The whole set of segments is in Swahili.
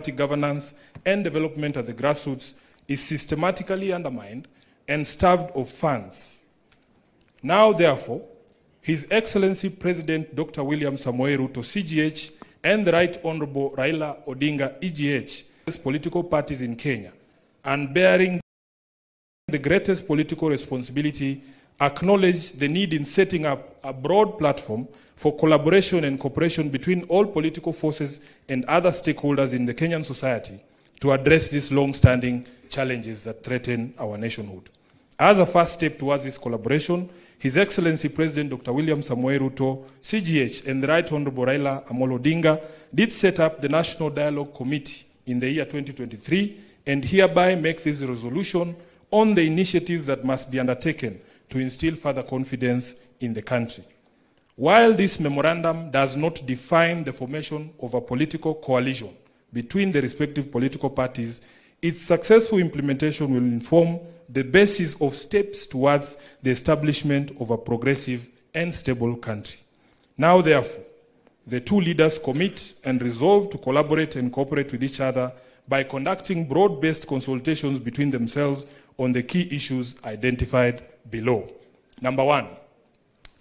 governance and development at the grassroots is systematically undermined and starved of funds. Now, therefore, His Excellency President Dr. William Samoei Ruto, CGH, and the Right Honorable Raila Odinga, EGH, as political parties in Kenya, and bearing the greatest political responsibility, acknowledge the need in setting up a broad platform for collaboration and cooperation between all political forces and other stakeholders in the Kenyan society to address these long-standing challenges that threaten our nationhood. As a first step towards this collaboration, His Excellency President Dr. William Samoei Ruto, CGH, and the Right Honorable Raila Odinga did set up the National Dialogue Committee in the year 2023 and hereby make this resolution on the initiatives that must be undertaken to instill further confidence in the country. While this memorandum does not define the formation of a political coalition between the respective political parties, its successful implementation will inform the basis of steps towards the establishment of a progressive and stable country. Now, therefore, the two leaders commit and resolve to collaborate and cooperate with each other by conducting broad-based consultations between themselves on the key issues identified below. Number one,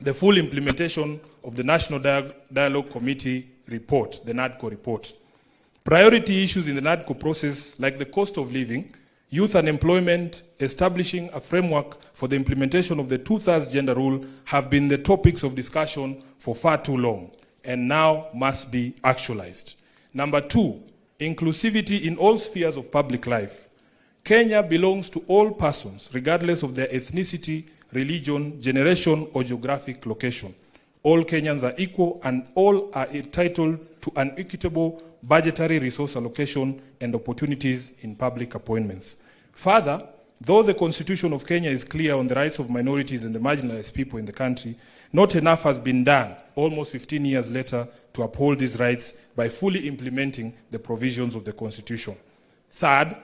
the full implementation of the National Dialogue Committee report, the NADCO report. Priority issues in the NADCO process, like the cost of living, youth unemployment, establishing a framework for the implementation of the two-thirds gender rule, have been the topics of discussion for far too long and now must be actualized. Number two, inclusivity in all spheres of public life. Kenya belongs to all persons, regardless of their ethnicity, religion, generation, or geographic location. All Kenyans are equal and all are entitled to an equitable budgetary resource allocation and opportunities in public appointments. Further, though the Constitution of Kenya is clear on the rights of minorities and the marginalized people in the country, not enough has been done, almost 15 years later, to uphold these rights by fully implementing the provisions of the Constitution. Third,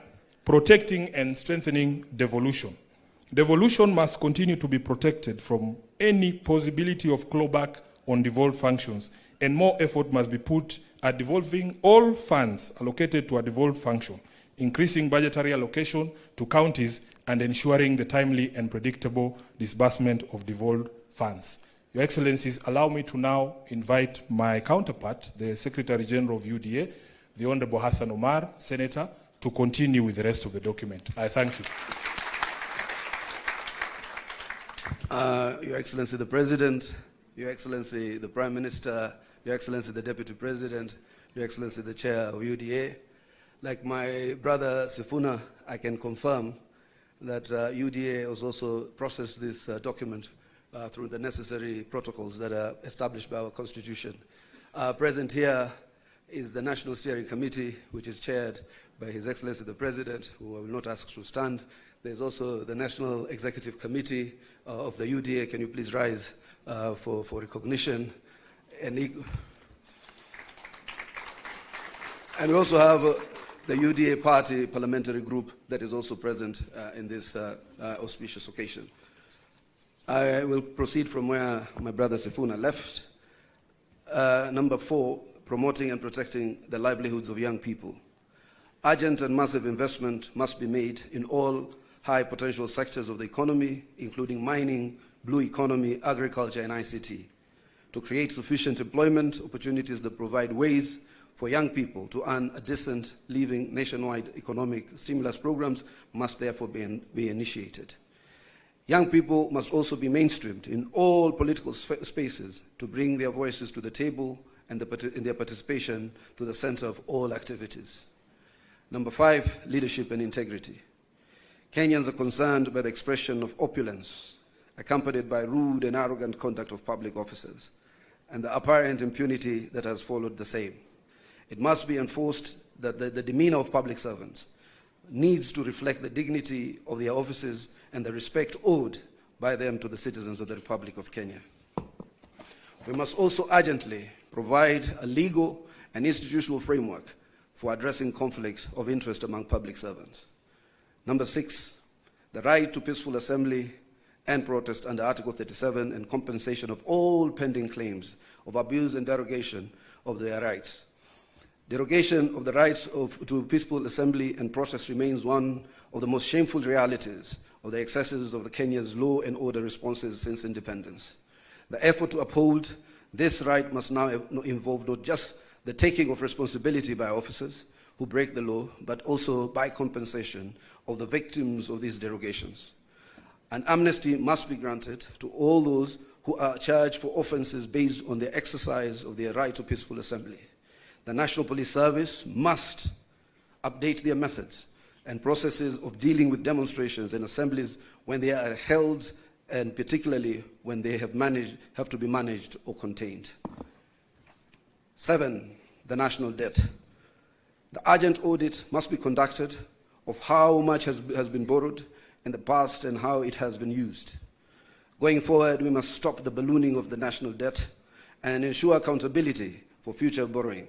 protecting and strengthening devolution. Devolution must continue to be protected from any possibility of clawback on devolved functions, and more effort must be put at devolving all funds allocated to a devolved function, increasing budgetary allocation to counties, and ensuring the timely and predictable disbursement of devolved funds. Your Excellencies, allow me to now invite my counterpart, the Secretary General of UDA, the Honorable Hassan Omar, Senator, to continue with the rest of the document. I thank you. Your Excellency the President, Your Excellency the Prime Minister, Your Excellency the Deputy President, Your Excellency the Chair of UDA. Like my brother Sifuna, I can confirm that UDA has also processed this document through the necessary protocols that are established by our Constitution. Present here is the National Steering Committee, which is chaired by His Excellency the President, who I will not ask to stand. There's also the National Executive Committee of the UDA. Can you please rise for recognition? And we also have the UDA Party Parliamentary Group that is also present in this auspicious occasion. I will proceed from where my brother Sifuna left. Number 4, promoting and protecting the livelihoods of young people. Urgent and massive investment must be made in all high potential sectors of the economy, including mining, blue economy, agriculture, and ICT, to create sufficient employment opportunities that provide ways for young people to earn a decent living. Nationwide economic stimulus programs must therefore be initiated. Young people must also be mainstreamed in all political spaces to bring their voices to the table and their participation to the center of all activities. Number 5, leadership and integrity. Kenyans are concerned by the expression of opulence, accompanied by rude and arrogant conduct of public officers, and the apparent impunity that has followed the same. It must be enforced that the demeanor of public servants needs to reflect the dignity of their offices and the respect owed by them to the citizens of the Republic of Kenya. We must also urgently provide a legal and institutional framework for addressing conflicts of interest among public servants. Number 6, the right to peaceful assembly and protest under Article 37 and compensation of all pending claims of abuse and derogation of their rights. Derogation of the rights to peaceful assembly and protest remains one of the most shameful realities of the excesses of the Kenya's law and order responses since independence. The effort to uphold this right must now involve not just the taking of responsibility by officers who break the law, but also by compensation of the victims of these derogations. An amnesty must be granted to all those who are charged for offenses based on the exercise of their right to peaceful assembly. The National Police Service must update their methods and processes of dealing with demonstrations and assemblies when they are held, and particularly when they have to be managed or contained. 7, the national debt. The urgent audit must be conducted of how much has been borrowed in the past and how it has been used. Going forward, we must stop the ballooning of the national debt and ensure accountability for future borrowing.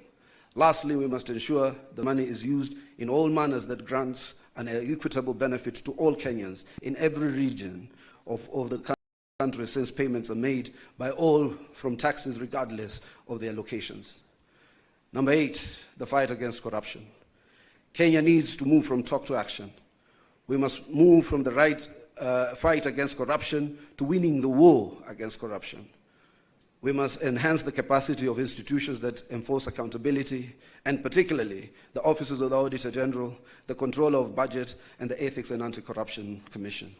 Lastly, we must ensure the money is used in all manners that grants an equitable benefit to all Kenyans in every region of the country, since payments are made by all from taxes regardless of their locations. Number 8, the fight against corruption. Kenya needs to move from talk to action. We must move from the fight against corruption to winning the war against corruption. We must enhance the capacity of institutions that enforce accountability, and particularly the offices of the Auditor General, the Controller of Budget, and the Ethics and Anti-Corruption Commission.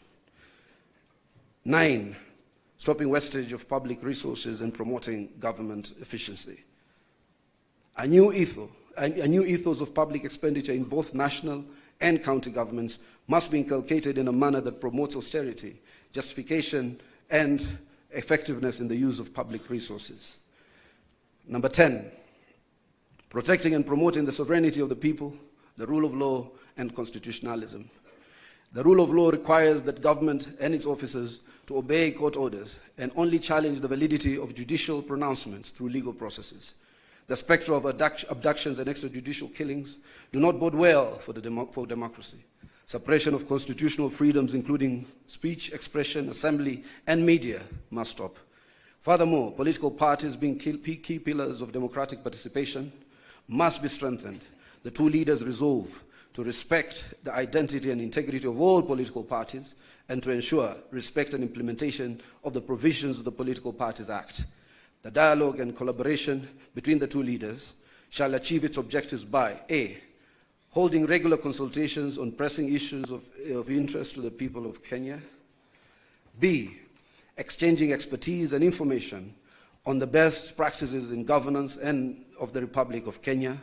9, stopping wastage of public resources and promoting government efficiency. A new ethos of public expenditure in both national and county governments must be inculcated in a manner that promotes austerity, justification, and effectiveness in the use of public resources. Number 10, protecting and promoting the sovereignty of the people, the rule of law, and constitutionalism. The rule of law requires that government and its officers to obey court orders and only challenge the validity of judicial pronouncements through legal processes. The spectre of abductions and extrajudicial killings do not bode well for democracy. Suppression of constitutional freedoms, including speech, expression, assembly, and media, must stop. Furthermore, political parties, being key pillars of democratic participation, must be strengthened. The two leaders resolve to respect the identity and integrity of all political parties and to ensure respect and implementation of the provisions of the Political Parties Act. The dialogue and collaboration between the two leaders shall achieve its objectives by A, holding regular consultations on pressing issues of interest to the people of Kenya. B, exchanging expertise and information on the best practices in governance and of the Republic of Kenya.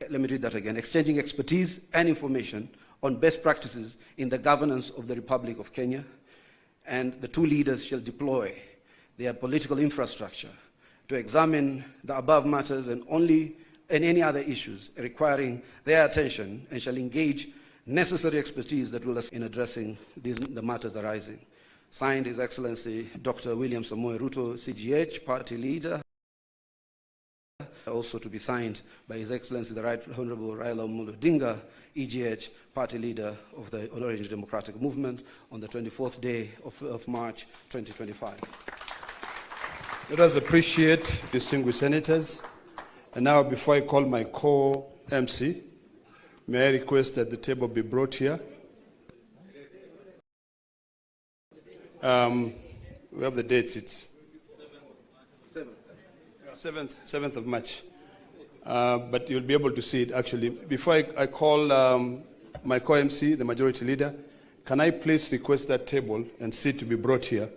Let me read that again. Exchanging expertise and information on best practices in the governance of the Republic of Kenya. And the two leaders shall deploy their political infrastructure to examine the above matters and any other issues requiring their attention, and shall engage necessary expertise that will assist in addressing the matters arising. Signed, His Excellency Dr. William Samoei Ruto, CGH, Party Leader. Also to be signed by His Excellency the Right Honorable Raila Odinga, EGH, Party Leader of the Orange Democratic Movement, on the 24th day of March 2025. Let us appreciate distinguished senators. And now, before I call my co-MC, may I request that the table be brought here. We have the dates. It's 7th of March. But you'll be able to see it, actually. Before I call my co-MC, the majority leader, can I please request that table and seat to be brought here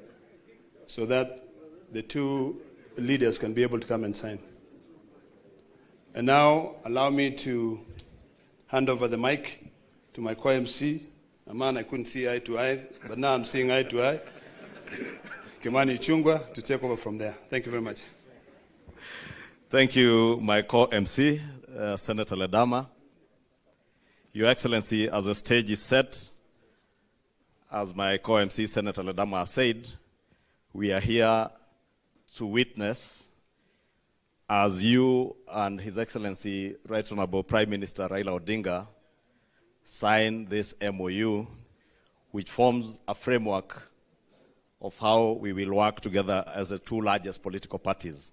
so that the two leaders can be able to come and sign. And now, allow me to hand over the mic to my co-MC, a man I couldn't see eye to eye, but now I'm seeing eye to eye, Kimani Ichung'wah, to take over from there. Thank you very much. Thank you, my co-MC, Senator Ledama. Your Excellency, as the stage is set, as my co-MC, Senator Ledama, has said, we are here to witness as you and His Excellency Right Honorable Prime Minister Raila Odinga sign this MOU, which forms a framework of how we will work together as the two largest political parties.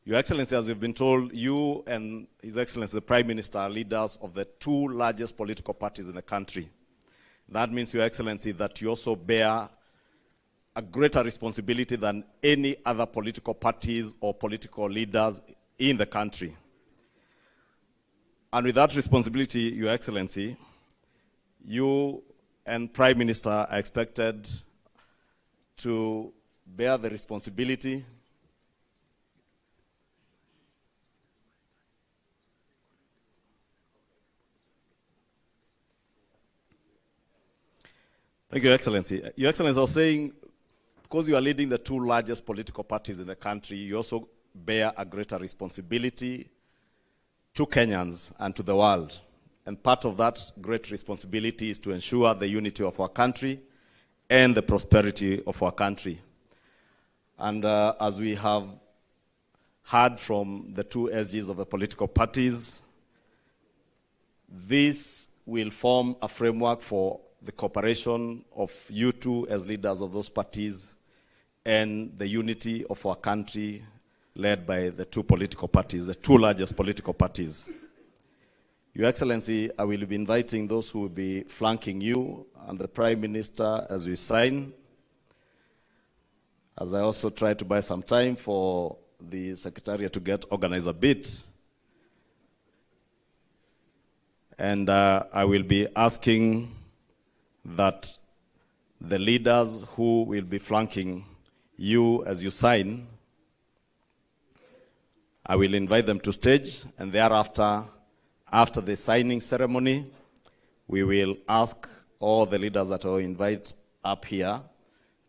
Your Excellency, as you've been told, you and His Excellency the Prime Minister are leaders of the two largest political parties in the country. That means, Your Excellency, that you also bear a greater responsibility than any other political parties or political leaders in the country. And with that responsibility, Your Excellency, you and Prime Minister are expected to bear the responsibility Thank you, Your Excellency. Your Excellency, I was saying, because you are leading the two largest political parties in the country, you also bear a greater responsibility to Kenyans and to the world. And part of that great responsibility is to ensure the unity of our country and the prosperity of our country. And as we have heard from the two SGs of the political parties, this will form a framework for the cooperation of you two as leaders of those parties and the unity of our country led by the two political parties, the two largest political parties. Your Excellency, I will be inviting those who will be flanking you and the Prime Minister as we sign, as I also try to buy some time for the Secretariat to get organized a bit. And I will be asking that the leaders who will be flanking you as you sign, I will invite them to stage, and thereafter, after the signing ceremony, we will ask all the leaders that are invited up here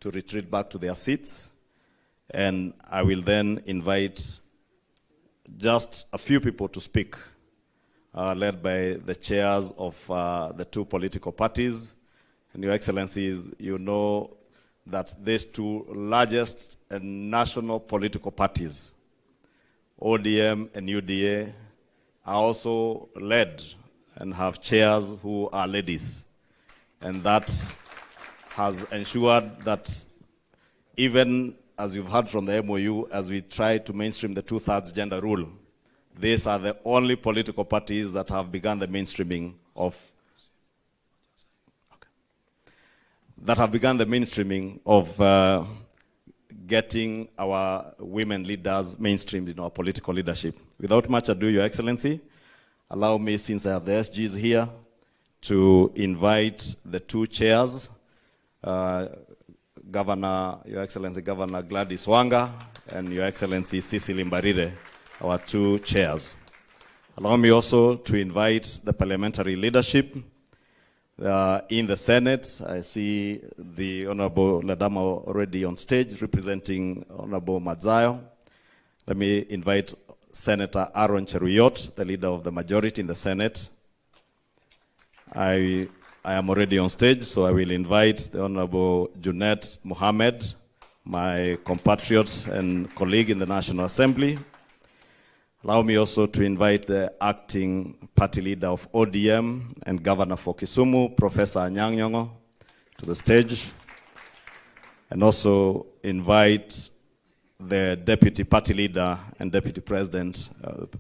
to retreat back to their seats, and I will then invite just a few people to speak, led by the chairs of the two political parties. And Your Excellencies, you know that these two largest national political parties, ODM and UDA, are also led and have chairs who are ladies. And that has ensured that even as you've heard from the MOU, as we try to mainstream the 2/3 gender rule, these are the only political parties that have begun the mainstreaming of getting our women leaders mainstreamed in our political leadership. Without much ado, Your Excellency, allow me, since I have the SGs here, to invite the two chairs, Governor, Your Excellency, Governor Gladys Wanga, and Your Excellency Cecily Mbarire, our two chairs. Allow me also to invite the parliamentary leadership. In the Senate, I see the Honorable Ladama already on stage representing Honorable Madzayo. Let me invite Senator Aaron Cheruyot, the leader of the majority in the Senate. I am already on stage, so I will invite the Honorable Junet Mohammed, my compatriot and colleague in the National Assembly. Allow me also to invite the acting party leader of ODM and governor for Kisumu, Professor Anyang' Nyong'o, to the stage. And also invite the deputy party leader and deputy president,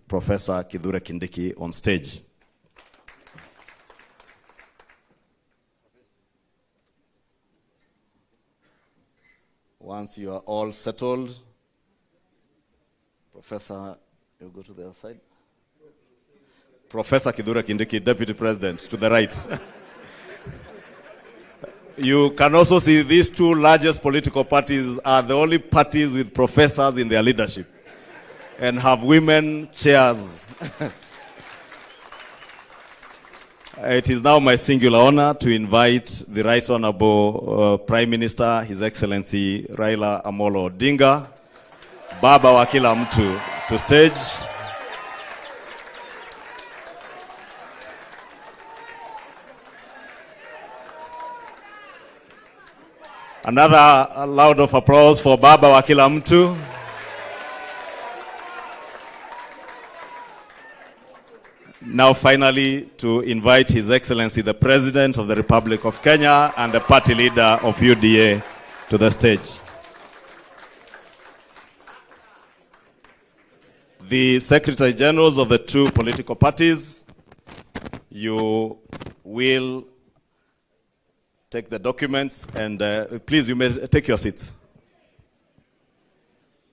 Professor Kithure Kindiki, on stage. Once you are all settled, Professor, you go to the other side. Professor Kithure Kindiki, Deputy President, to the right. You can also see these two largest political parties are the only parties with professors in their leadership and have women chairs. It is now my singular honor to invite the Right Honorable Prime Minister, His Excellency Raila Amolo Odinga, Baba wa kila mtu, to stage. Another loud of applause for Baba wa kila mtu. Now finally to invite His Excellency the President of the Republic of Kenya and the party leader of UDA to the stage. The Secretary Generals of the two political parties, you will take the documents and please, you may take your seats.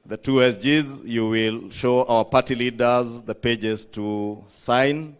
The two SGs, you will show our party leaders the pages to sign.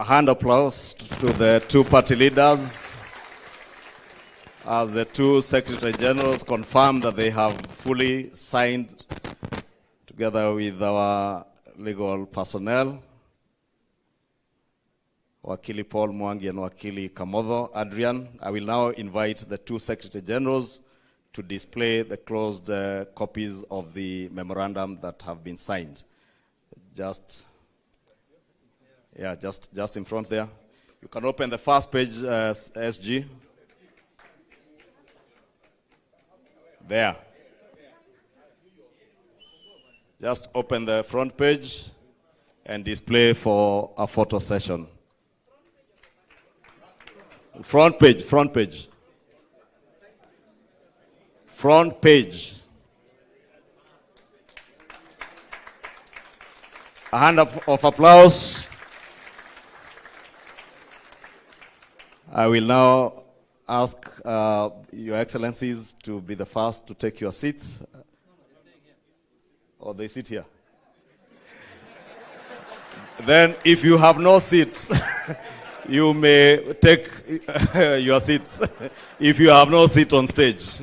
A hand applause to the two party leaders as the two Secretary Generals confirm that they have fully signed together with our legal personnel, Wakili Paul Mwangi and Wakili Kamodho Adrian. I will now invite the two Secretary Generals to display the closed copies of the memorandum that have been signed. Just in front there. You can open the first page, SG. There. Just open the front page and display for a photo session. Front page, front page. Front page. A hand of applause. I will now ask Your Excellencies to be the first to take your seats. Or they sit here. Then, if you have no seat, you may take your seats. If you have no seat on stage.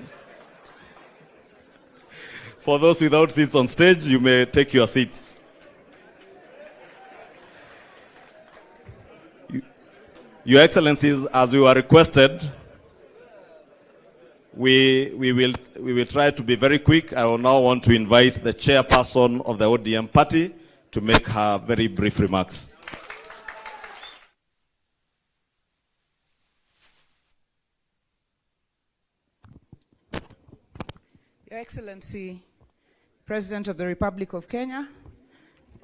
For those without seats on stage, you may take your seats. Your Excellencies, as we were requested, we will try to be very quick. I will now want to invite the chairperson of the ODM party to make her very brief remarks. Your Excellency, President of the Republic of Kenya,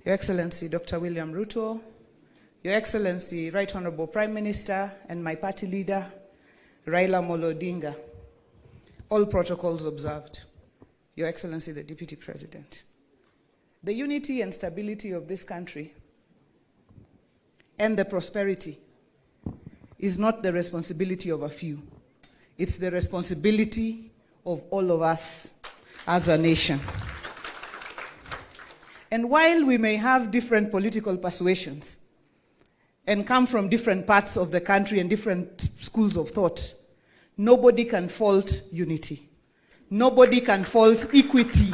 Your Excellency, Dr. William Ruto, Your Excellency, Right Honorable Prime Minister and my party leader, Raila Odinga, all protocols observed. Your Excellency, the Deputy President. The unity and stability of this country and the prosperity is not the responsibility of a few. It's the responsibility of all of us as a nation. And while we may have different political persuasions, and come from different parts of the country and different schools of thought, nobody can fault unity. Nobody can fault equity.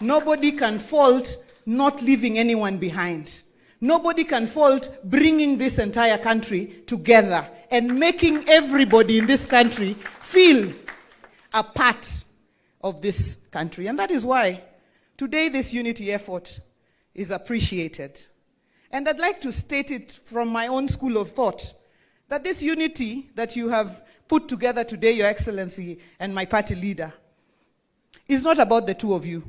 Nobody can fault not leaving anyone behind. Nobody can fault bringing this entire country together and making everybody in this country feel a part of this country. And that is why today this unity effort is appreciated. And I'd like to state it from my own school of thought, that this unity that you have put together today, Your Excellency and my party leader, is not about the two of you.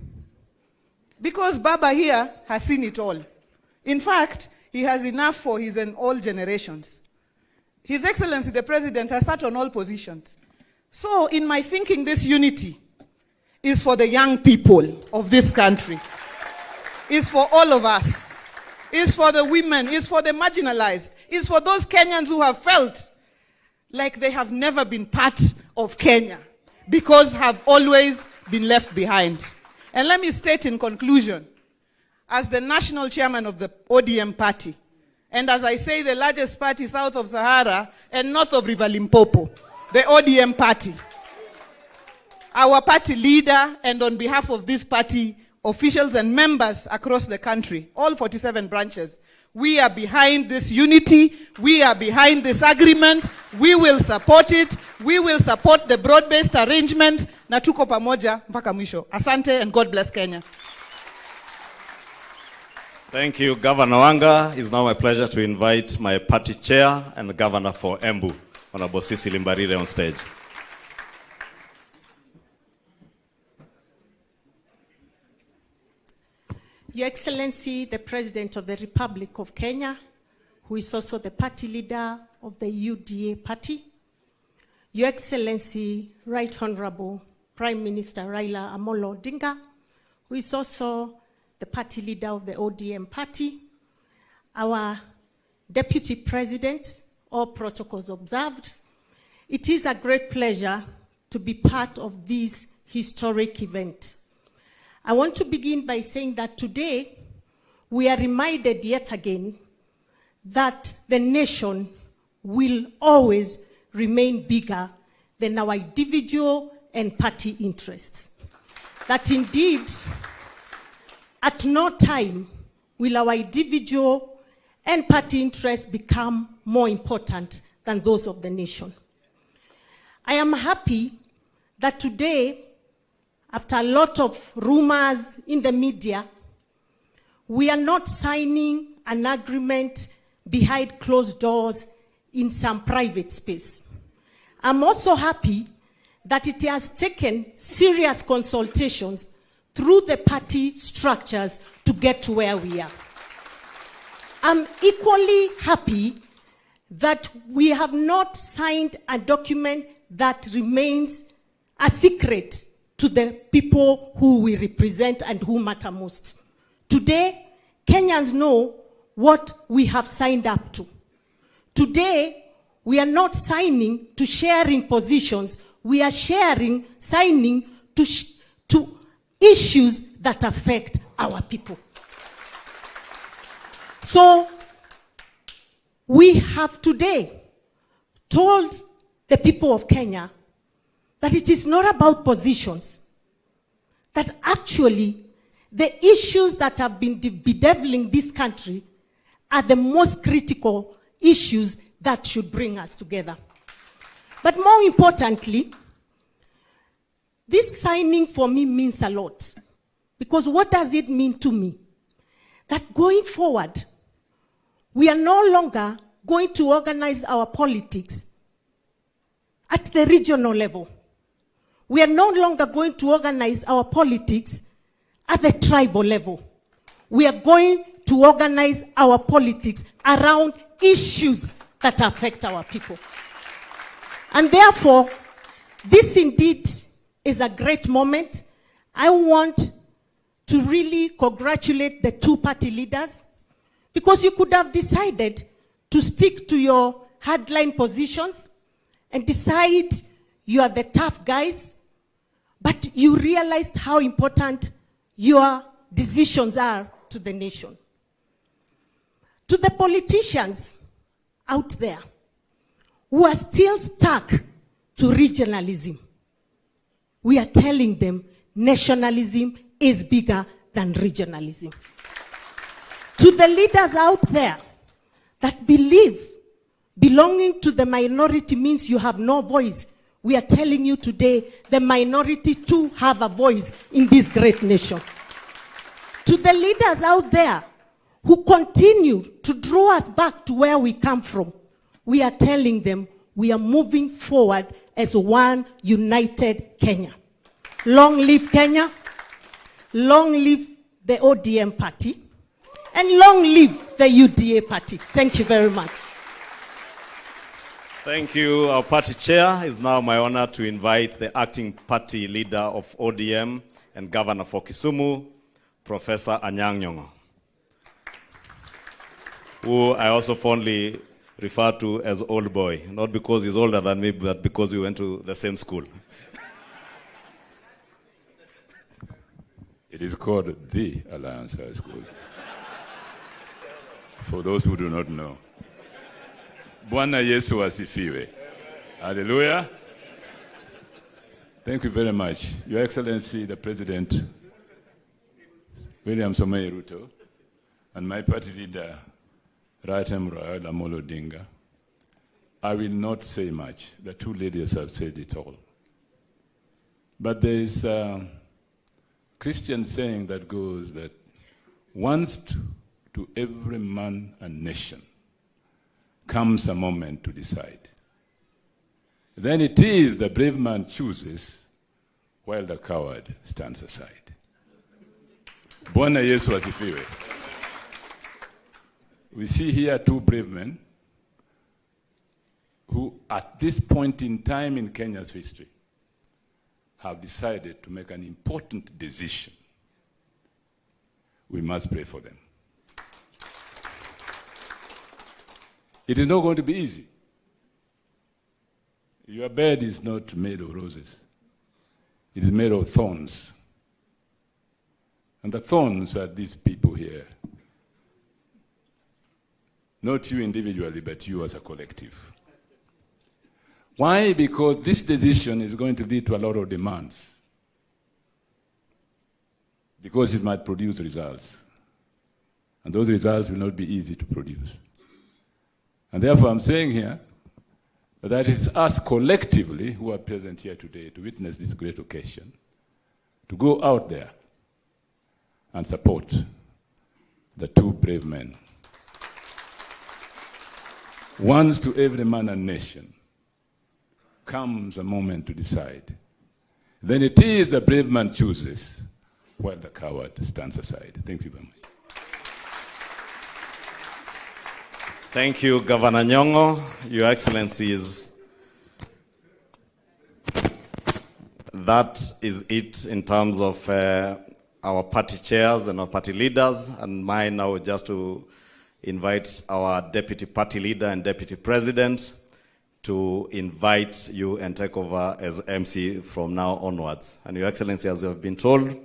Because Baba here has seen it all. In fact, he has enough for his and all generations. His Excellency, the President, has sat on all positions. So in my thinking, this unity is for the young people of this country. It's for all of us. It's for the women. It's for the marginalized. It's for those Kenyans who have felt like they have never been part of Kenya because have always been left behind. And let me state in conclusion, as the national chairman of the ODM party, and as I say, the largest party south of Sahara and north of River Limpopo, the ODM party, our party leader, and on behalf of this party, officials and members across the country, all 47 branches, we are behind this unity. We are behind this agreement. We will support it. We will support the broad-based arrangement. Na tuko pamoja mpaka mwisho. Asante and God bless Kenya. Thank you, Governor Wanga. It's now my pleasure to invite my party chair and governor for Embu, Honorable Sisi Limbarire, on stage. Your Excellency, the President of the Republic of Kenya, who is also the party leader of the UDA party, Your Excellency, Right Honorable Prime Minister Raila Odinga, who is also the party leader of the ODM party, our Deputy President, all protocols observed, it is a great pleasure to be part of this historic event. I want to begin by saying that today we are reminded yet again that the nation will always remain bigger than our individual and party interests. That indeed, at no time will our individual and party interests become more important than those of the nation. I am happy that today, after a lot of rumors in the media, we are not signing an agreement behind closed doors in some private space. I'm also happy that it has taken serious consultations through the party structures to get to where we are. I'm equally happy that we have not signed a document that remains a secret to the people who we represent and who matter most. Today, Kenyans know what we have signed up to. Today, we are not signing to sharing positions. We are signing to issues that affect our people. So, we have today told the people of Kenya that it is not about positions, that actually the issues that have been bedeviling this country are the most critical issues that should bring us together. But more importantly, this signing for me means a lot. Because what does it mean to me? That going forward, we are no longer going to organize our politics at the regional level. We are no longer going to organize our politics at the tribal level. We are going to organize our politics around issues that affect our people. And therefore, this indeed is a great moment. I want to really congratulate the two party leaders, because you could have decided to stick to your hardline positions and decide you are the tough guys, but you realized how important your decisions are to the nation. To the politicians out there who are still stuck to regionalism, we are telling them nationalism is bigger than regionalism. To the leaders out there that believe belonging to the minority means you have no voice, we are telling you today the minority too have a voice in this great nation. To the leaders out there who continue to draw us back to where we come from, we are telling them we are moving forward as one united Kenya. Long live Kenya, long live the ODM party, and long live the UDA party. Thank you very much. Thank you. Our party chair. It's now my honor to invite the acting party leader of ODM and governor for Kisumu, Professor Anyang' Nyong'o, who I also fondly refer to as old boy, not because he's older than me, but because we went to the same school. It is called the Alliance High School. For those who do not know. Bwana Yesu asifiwe. Hallelujah. Thank you very much. Your Excellency, the President, William Samoei Ruto, and my party leader, Raila Odinga. I will not say much. The two ladies have said it all. But there is a Christian saying that goes that once to every man and nation comes a moment to decide. Then it is the brave man chooses while the coward stands aside. Bwana Yesu asifiwe. We see here two brave men who at this point in time in Kenya's history have decided to make an important decision. We must pray for them. It is not going to be easy. Your bed is not made of roses. It is made of thorns. And the thorns are these people here. Not you individually, but you as a collective. Why? Because this decision is going to lead to a lot of demands. Because it might produce results. And those results will not be easy to produce. And therefore I'm saying here that it's us collectively who are present here today to witness this great occasion, to go out there and support the two brave men. Once to every man and nation comes a moment to decide. Then it is the brave man chooses while the coward stands aside. Thank you very much. Thank you, Governor Nyong'o. Your Excellencies, that is it in terms of our party chairs and our party leaders, and mine now just to invite our deputy party leader and deputy president to invite you and take over as MC from now onwards. And Your Excellency, as you have been told,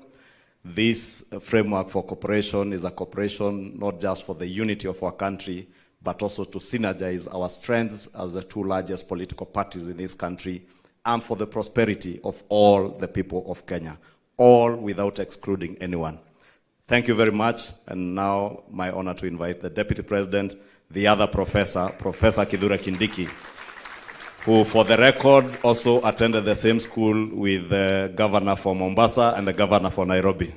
this framework for cooperation is a cooperation not just for the unity of our country, but also to synergize our strengths as the two largest political parties in this country and for the prosperity of all the people of Kenya, all without excluding anyone. Thank you very much, and now my honor to invite the Deputy President, the other professor, Professor Kithure Kindiki, who for the record also attended the same school with the governor for Mombasa and the governor for Nairobi.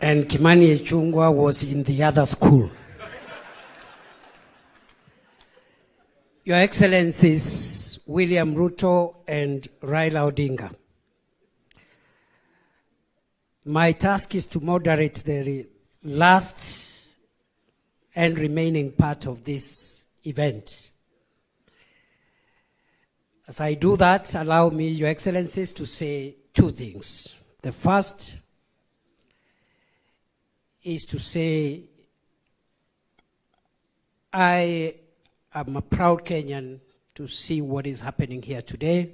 And Kimani Ichung'wah was in the other school. Your Excellencies, William Ruto and Raila Odinga. My task is to moderate the last and remaining part of this event. As I do that, allow me, Your Excellencies, to say two things. The first is to say I am a proud Kenyan to see what is happening here today,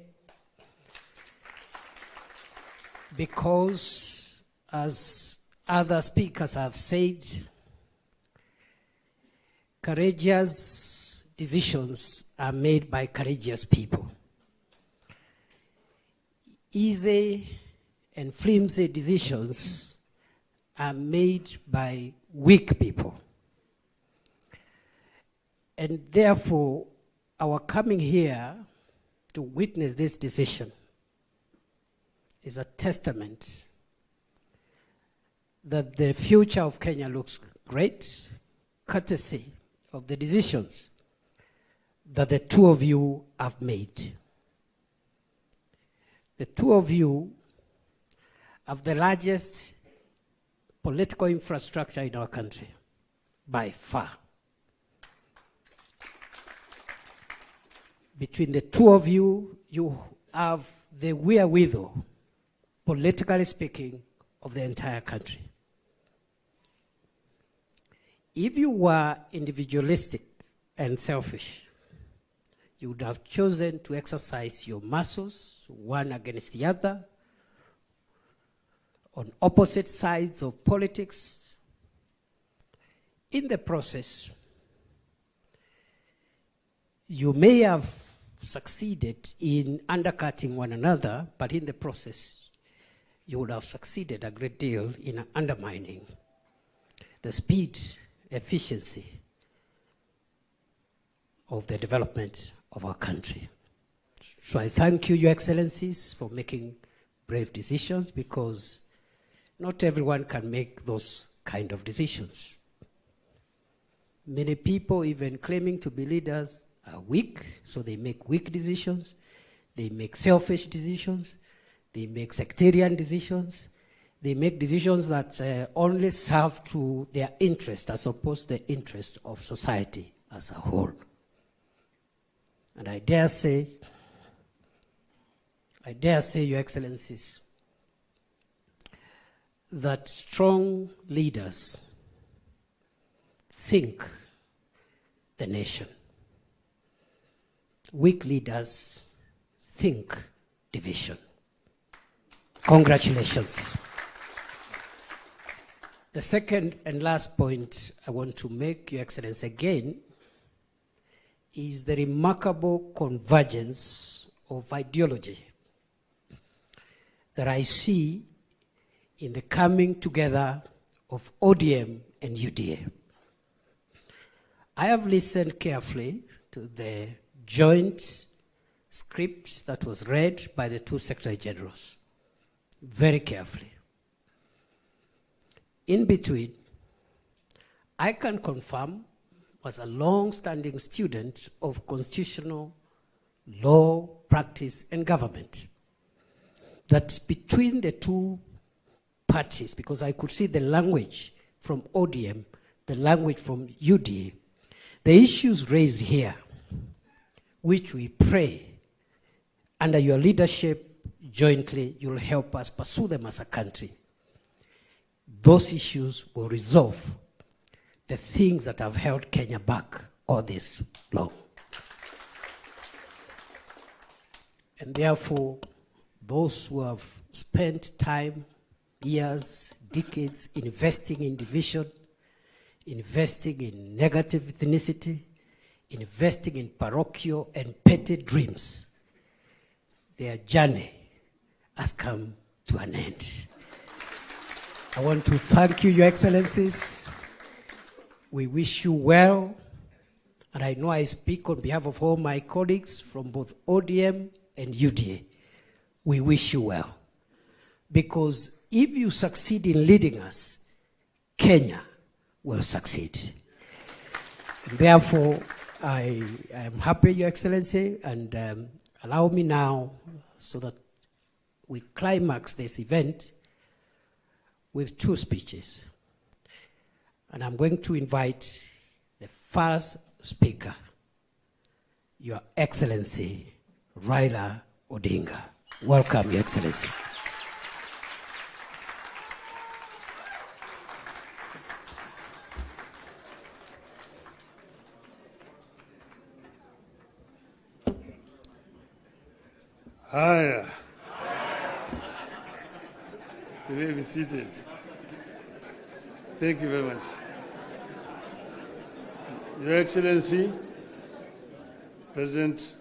because as other speakers have said, courageous decisions are made by courageous people. Easy and flimsy decisions are made by weak people. And therefore, our coming here to witness this decision is a testament that the future of Kenya looks great, courtesy of the decisions that the two of you have made. The two of you have the largest political infrastructure in our country, by far. Between the two of you, you have the wherewithal, politically speaking, of the entire country. If you were individualistic and selfish, you would have chosen to exercise your muscles, one against the other, on opposite sides of politics. In the process, you may have succeeded in undercutting one another, but in the process, you would have succeeded a great deal in undermining the speed, efficiency of the development of our country. So I thank you, Your Excellencies, for making brave decisions, because not everyone can make those kind of decisions. Many people, even claiming to be leaders, are weak, so they make weak decisions, they make selfish decisions, they make sectarian decisions, they make decisions that only serve to their interest as opposed to the interest of society as a whole. And I dare say, Your Excellencies, that strong leaders think the nation. Weak leaders think division. Congratulations. The second and last point I want to make, Your Excellency, again, is the remarkable convergence of ideology that I see in the coming together of ODM and UDA. I have listened carefully to the joint script that was read by the two Secretary Generals, very carefully. In between, I can confirm, as a long-standing student of constitutional law, practice, and government, that between the two parties, because I could see the language from ODM, the language from UDA, the issues raised here, which we pray under your leadership jointly, you'll help us pursue them as a country. Those issues will resolve the things that have held Kenya back all this long. And therefore, those who have spent time, years, decades investing in division, investing in negative ethnicity, investing in parochial and petty dreams, their journey has come to an end. I want to thank you, Your Excellencies. We wish you well, and I know I speak on behalf of all my colleagues from both ODM and UDA. We wish you well, because if you succeed in leading us, Kenya will succeed. Therefore, I am happy, Your Excellency, and allow me now, so that we climax this event with two speeches. And I'm going to invite the first speaker, Your Excellency, Raila Odinga. Welcome, Your Excellency. Hi. You may be seated. Thank you very much. Your Excellency, President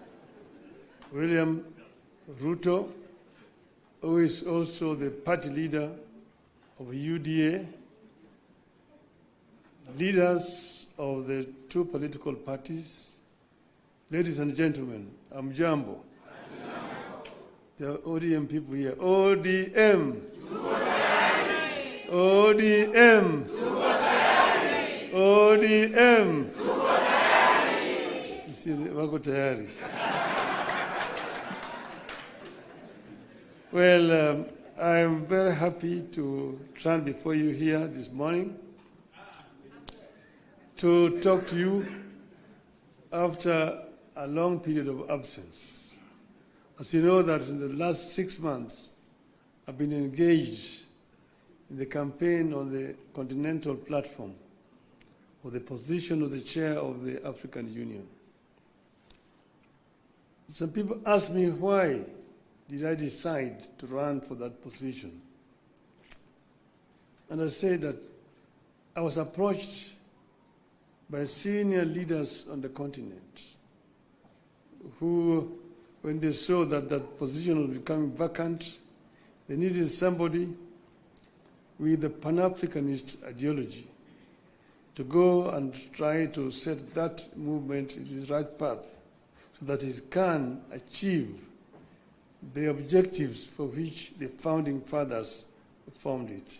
William Ruto, who is also the party leader of UDA, leaders of the two political parties, ladies and gentlemen, Amjambo. The ODM people here. ODM. ODM. ODM. You see, wako tayari. Well, I'm very happy to stand before you here this morning to talk to you after a long period of absence. As you know that in the last 6 months, I've been engaged in the campaign on the continental platform for the position of the chair of the African Union. Some people ask me why did I decide to run for that position. And I say that I was approached by senior leaders on the continent who, when they saw that that position was becoming vacant, they needed somebody with a Pan-Africanist ideology to go and try to set that movement in the right path so that it can achieve the objectives for which the founding fathers formed it.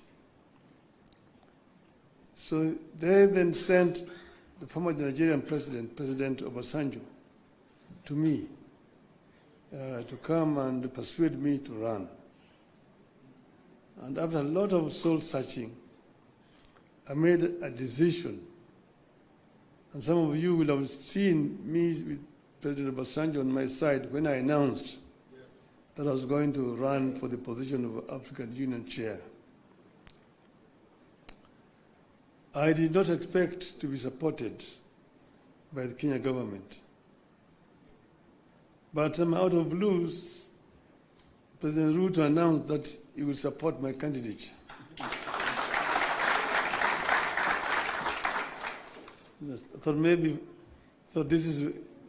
So they then sent the former Nigerian president, President Obasanjo, to me to come and persuade me to run. And after a lot of soul searching, I made a decision. And some of you will have seen me with President Obasanjo on my side when I announced that I was going to run for the position of African Union chair. I did not expect to be supported by the Kenya government. But out of blues, President Ruto announced that he would support my candidature. I thought maybe this is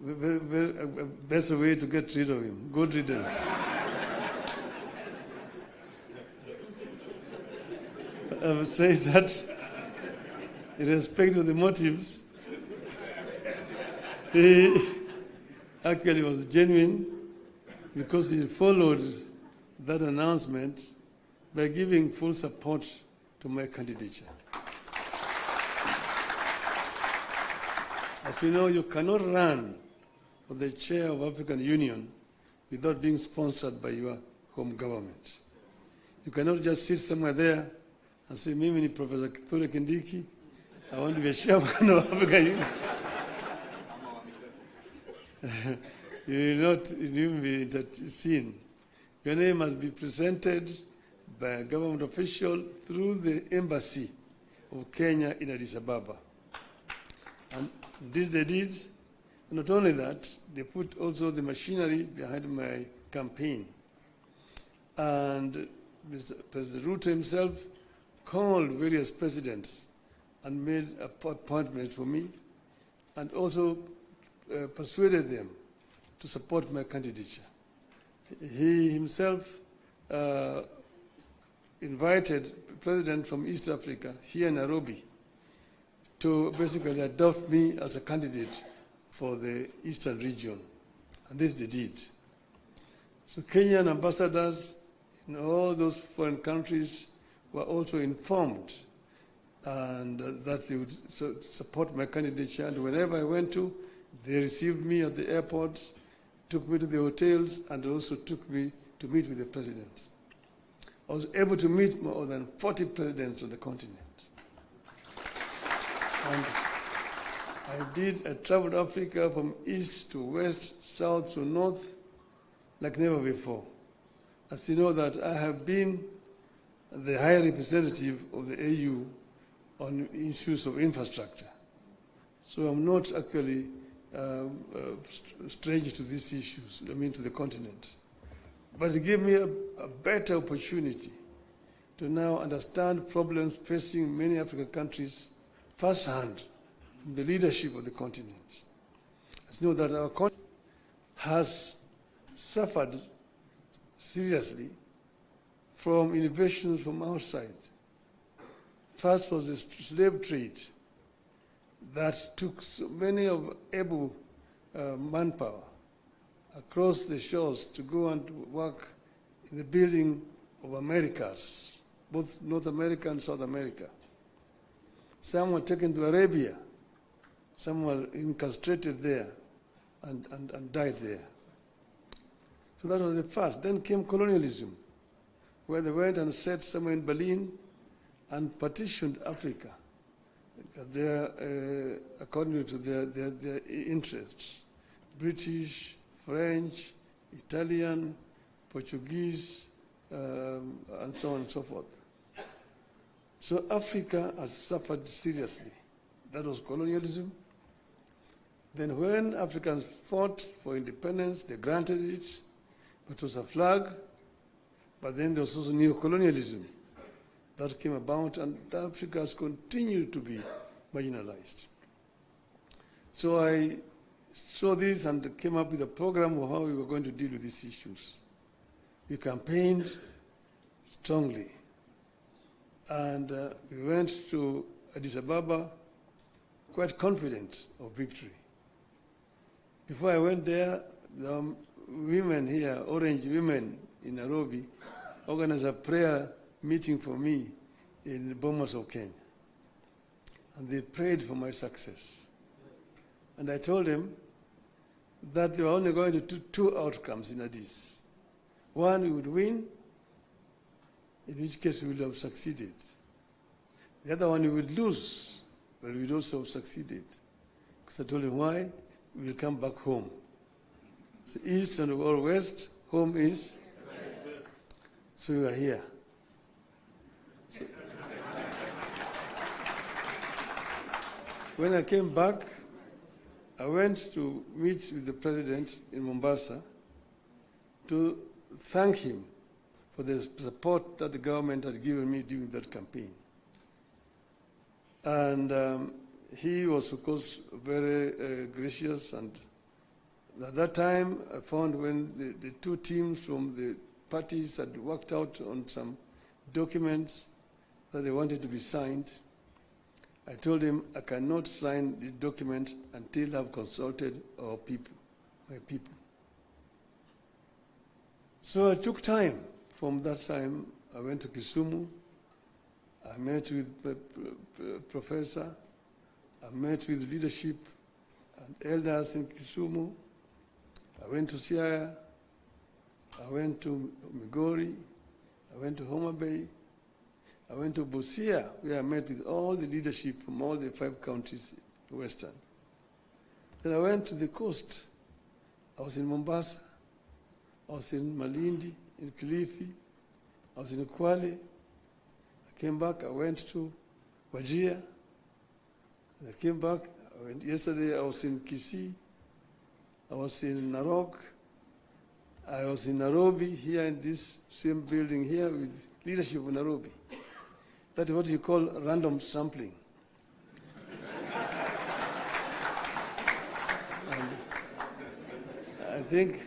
a better way to get rid of him. Good riddance. I would say that, in respect of the motives, he actually was genuine because he followed that announcement by giving full support to my candidature. As you know, you cannot run for the chair of African Union without being sponsored by your home government. You cannot just sit somewhere there and say, Mimi ni Professor Kithure Kindiki, I want to be a chairman of African Union. You will not even be seen. Your name must be presented by a government official through the embassy of Kenya in Addis Ababa. And this they did. And not only that, they put also the machinery behind my campaign. And Mr. President Ruto himself called various presidents and made appointments for me and also persuaded them to support my candidature. He himself invited the president from East Africa here in Nairobi to basically adopt me as a candidate for the Eastern region. And this they did. So Kenyan ambassadors in all those foreign countries were also informed and that they would support my candidature. And whenever I went to, they received me at the airport, took me to the hotels, and also took me to meet with the president. I was able to meet more than 40 presidents on the continent. And I traveled Africa from east to west, south to north, like never before. As you know that I have been the high representative of the AU on issues of infrastructure. So I'm not actually strange to these issues, to the continent. But it gave me a better opportunity to now understand problems facing many African countries firsthand from the leadership of the continent. As you know that our continent has suffered seriously from innovations from outside. First was the slave trade that took so many of able manpower across the shores to go and work in the building of Americas, both North America and South America. Some were taken to Arabia, some were incarcerated there and died there. So that was the first. Then came colonialism, where they went and set somewhere in Berlin and partitioned Africa according to their interests. British, French, Italian, Portuguese, and so on and so forth. So Africa has suffered seriously. That was colonialism. Then when Africans fought for independence, they granted it, but it was a flag. But then there was also neo-colonialism that came about, and Africa has continued to be marginalized. So I saw this and came up with a program of how we were going to deal with these issues. We campaigned strongly, and we went to Addis Ababa quite confident of victory. Before I went there, the women here, Orange women in Nairobi, organized a prayer meeting for me in Bomas of Kenya. And they prayed for my success. And I told them that they were only going to do two outcomes in Addis. One, we would win, in which case we would have succeeded. The other one, we would lose, but we would also have succeeded. Because I told them why, we will come back home. So east and or west, home is? West. So we are here. So when I came back, I went to meet with the president in Mombasa to thank him for the support that the government had given me during that campaign. And he was, of course, very gracious. And at that time, I found when the two teams from the parties had worked out on some documents that they wanted to be signed, I told him I cannot sign the document until I've consulted our people, my people. So I took time. From that time, I went to Kisumu. I met with the professor. I met with leadership and elders in Kisumu. I went to Siaya. I went to Migori. I went to Homa Bay. I went to Busia, where I met with all the leadership from all the 5 counties in Western. Then I went to the coast. I was in Mombasa. I was in Malindi, in Kilifi. I was in Kwale. I came back. I went to Wajir. I came back. Yesterday I was in Kisii. I was in Narok. I was in Nairobi, here in this same building here with leadership of Nairobi. That is what you call random sampling. And I think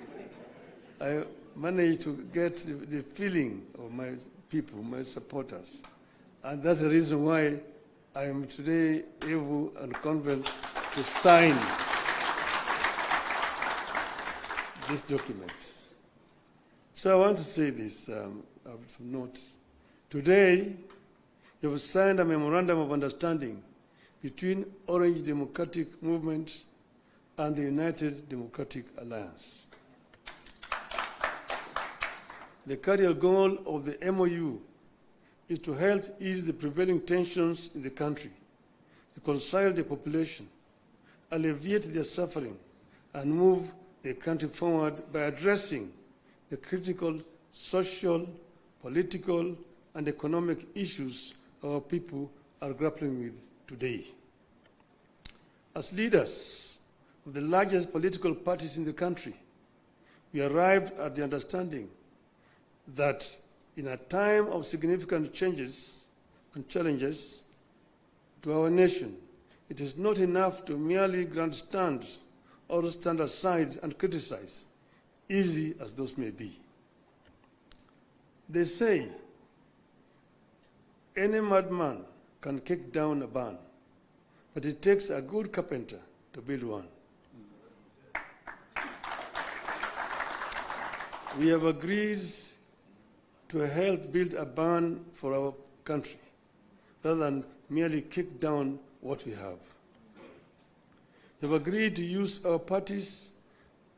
I managed to get the feeling of my people, my supporters. And that's the reason why I am today able and confident to sign this document. So I want to say this, I have some notes. Today, you have signed a memorandum of understanding between Orange Democratic Movement and the United Democratic Alliance. The cardinal goal of the MOU is to help ease the prevailing tensions in the country, reconcile the population, alleviate their suffering, and move the country forward by addressing the critical social, political, and economic issues our people are grappling with today. As leaders of the largest political parties in the country, we arrived at the understanding that in a time of significant changes and challenges to our nation, it is not enough to merely grandstand or stand aside and criticize, easy as those may be. They say any madman can kick down a barn, but it takes a good carpenter to build one. We have agreed to help build a barn for our country, rather than merely kick down what we have. We have agreed to use our parties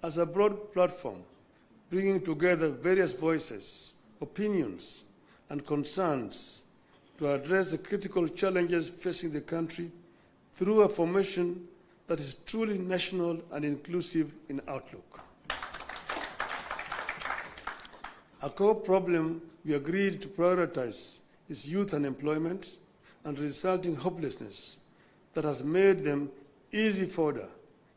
as a broad platform, bringing together various voices, opinions, and concerns to address the critical challenges facing the country through a formation that is truly national and inclusive in outlook. A core problem we agreed to prioritize is youth unemployment and resulting hopelessness that has made them easy fodder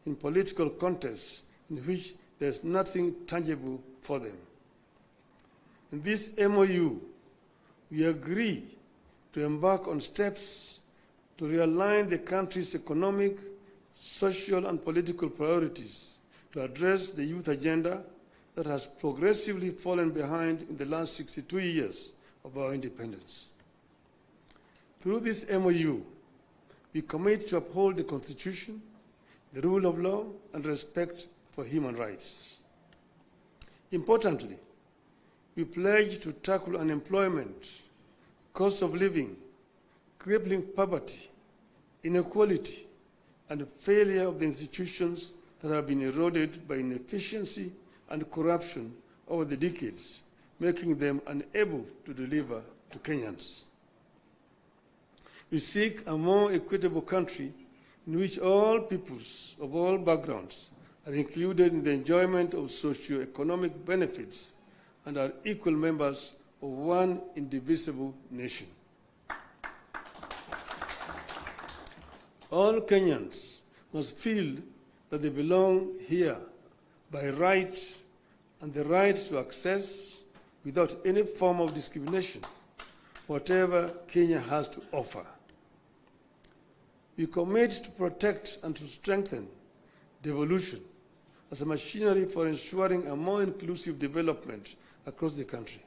in political contests in which there is nothing tangible for them. In this MOU, we agree to embark on steps to realign the country's economic, social, and political priorities to address the youth agenda that has progressively fallen behind in the last 62 years of our independence. Through this MOU, we commit to uphold the Constitution, the rule of law, and respect for human rights. Importantly, we pledge to tackle unemployment, cost of living, crippling poverty, inequality, and the failure of the institutions that have been eroded by inefficiency and corruption over the decades, making them unable to deliver to Kenyans. We seek a more equitable country in which all peoples of all backgrounds are included in the enjoyment of socio-economic benefits and are equal members of one indivisible nation. All Kenyans must feel that they belong here by right and the right to access, without any form of discrimination, whatever Kenya has to offer. We commit to protect and to strengthen devolution as a machinery for ensuring a more inclusive development across the country.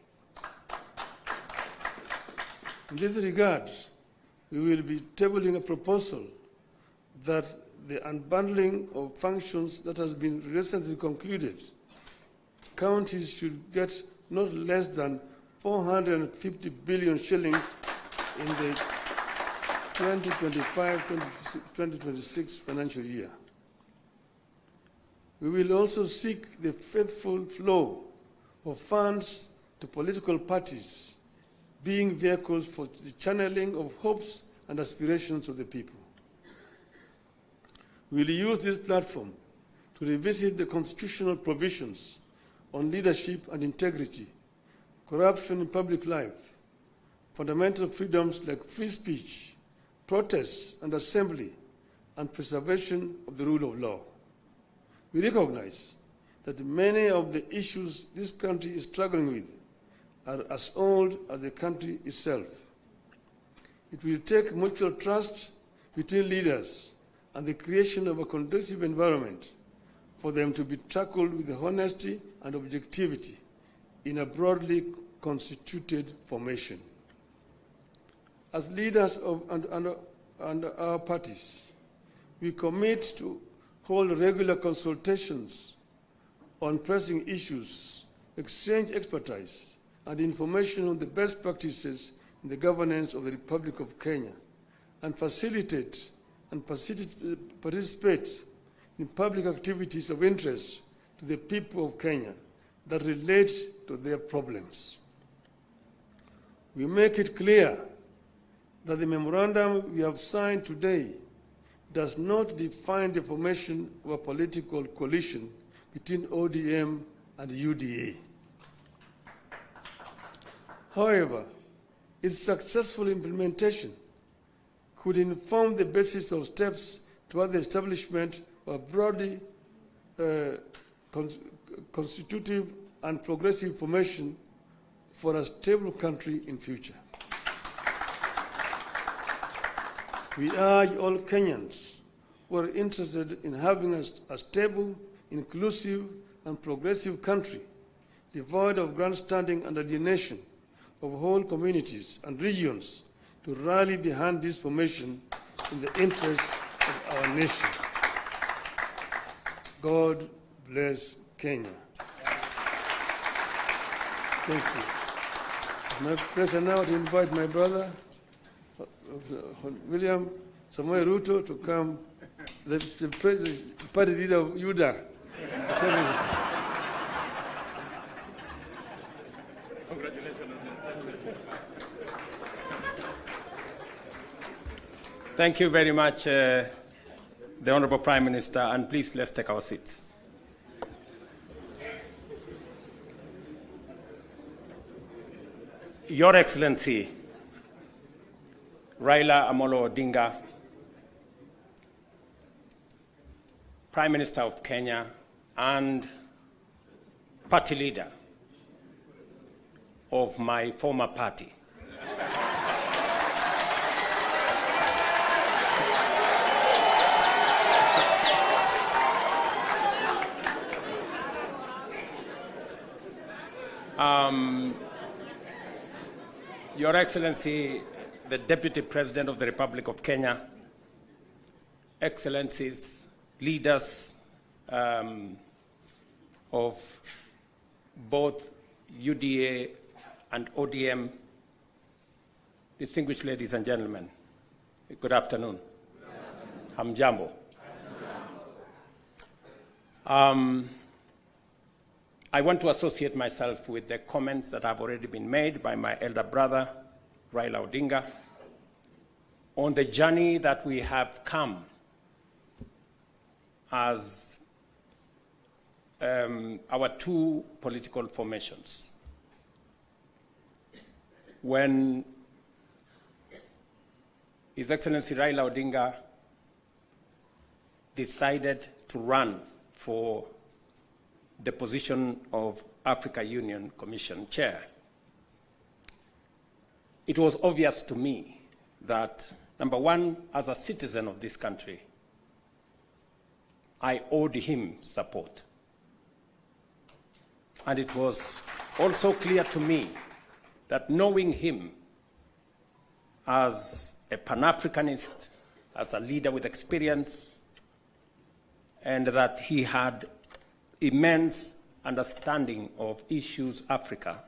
In this regard, we will be tabling a proposal that the unbundling of functions that has been recently concluded, counties should get not less than 450 billion shillings in the 2025-2026 financial year. We will also seek the faithful flow of funds to political parties, being vehicles for the channeling of hopes and aspirations of the people. We will use this platform to revisit the constitutional provisions on leadership and integrity, corruption in public life, fundamental freedoms like free speech, protest and assembly, and preservation of the rule of law. We recognize that many of the issues this country is struggling with are as old as the country itself. It will take mutual trust between leaders and the creation of a conducive environment for them to be tackled with honesty and objectivity in a broadly constituted formation. As leaders of and our parties, we commit to hold regular consultations on pressing issues, exchange expertise and information on the best practices in the governance of the Republic of Kenya, and facilitate and participate in public activities of interest to the people of Kenya that relate to their problems. We make it clear that the memorandum we have signed today does not define the formation of a political coalition between ODM and UDA. However, its successful implementation could inform the basis of steps toward the establishment of a broadly constitutive and progressive formation for a stable country in future. We urge all Kenyans who are interested in having a stable, inclusive, and progressive country, devoid of grandstanding and alienation of whole communities and regions, to rally behind this formation in the interest of our nation. God bless Kenya. Thank you. My pleasure now to invite my brother, William Samoei Ruto, to come, the party leader of UDA. Thank you very much, the Honorable Prime Minister, and please let's take our seats. Your Excellency, Raila Amolo Odinga, Prime Minister of Kenya and party leader of my former party. Your Excellency, the Deputy President of the Republic of Kenya, Excellencies, leaders of both UDA and ODM, distinguished ladies and gentlemen, good afternoon. Hamjambo. I want to associate myself with the comments that have already been made by my elder brother, Raila Odinga, on the journey that we have come as our two political formations. When His Excellency Raila Odinga decided to run for the position of Africa Union Commission Chair, it was obvious to me that, number one, as a citizen of this country, I owed him support. And it was also clear to me that knowing him as a Pan-Africanist, as a leader with experience, and that he had immense understanding of issues Africa,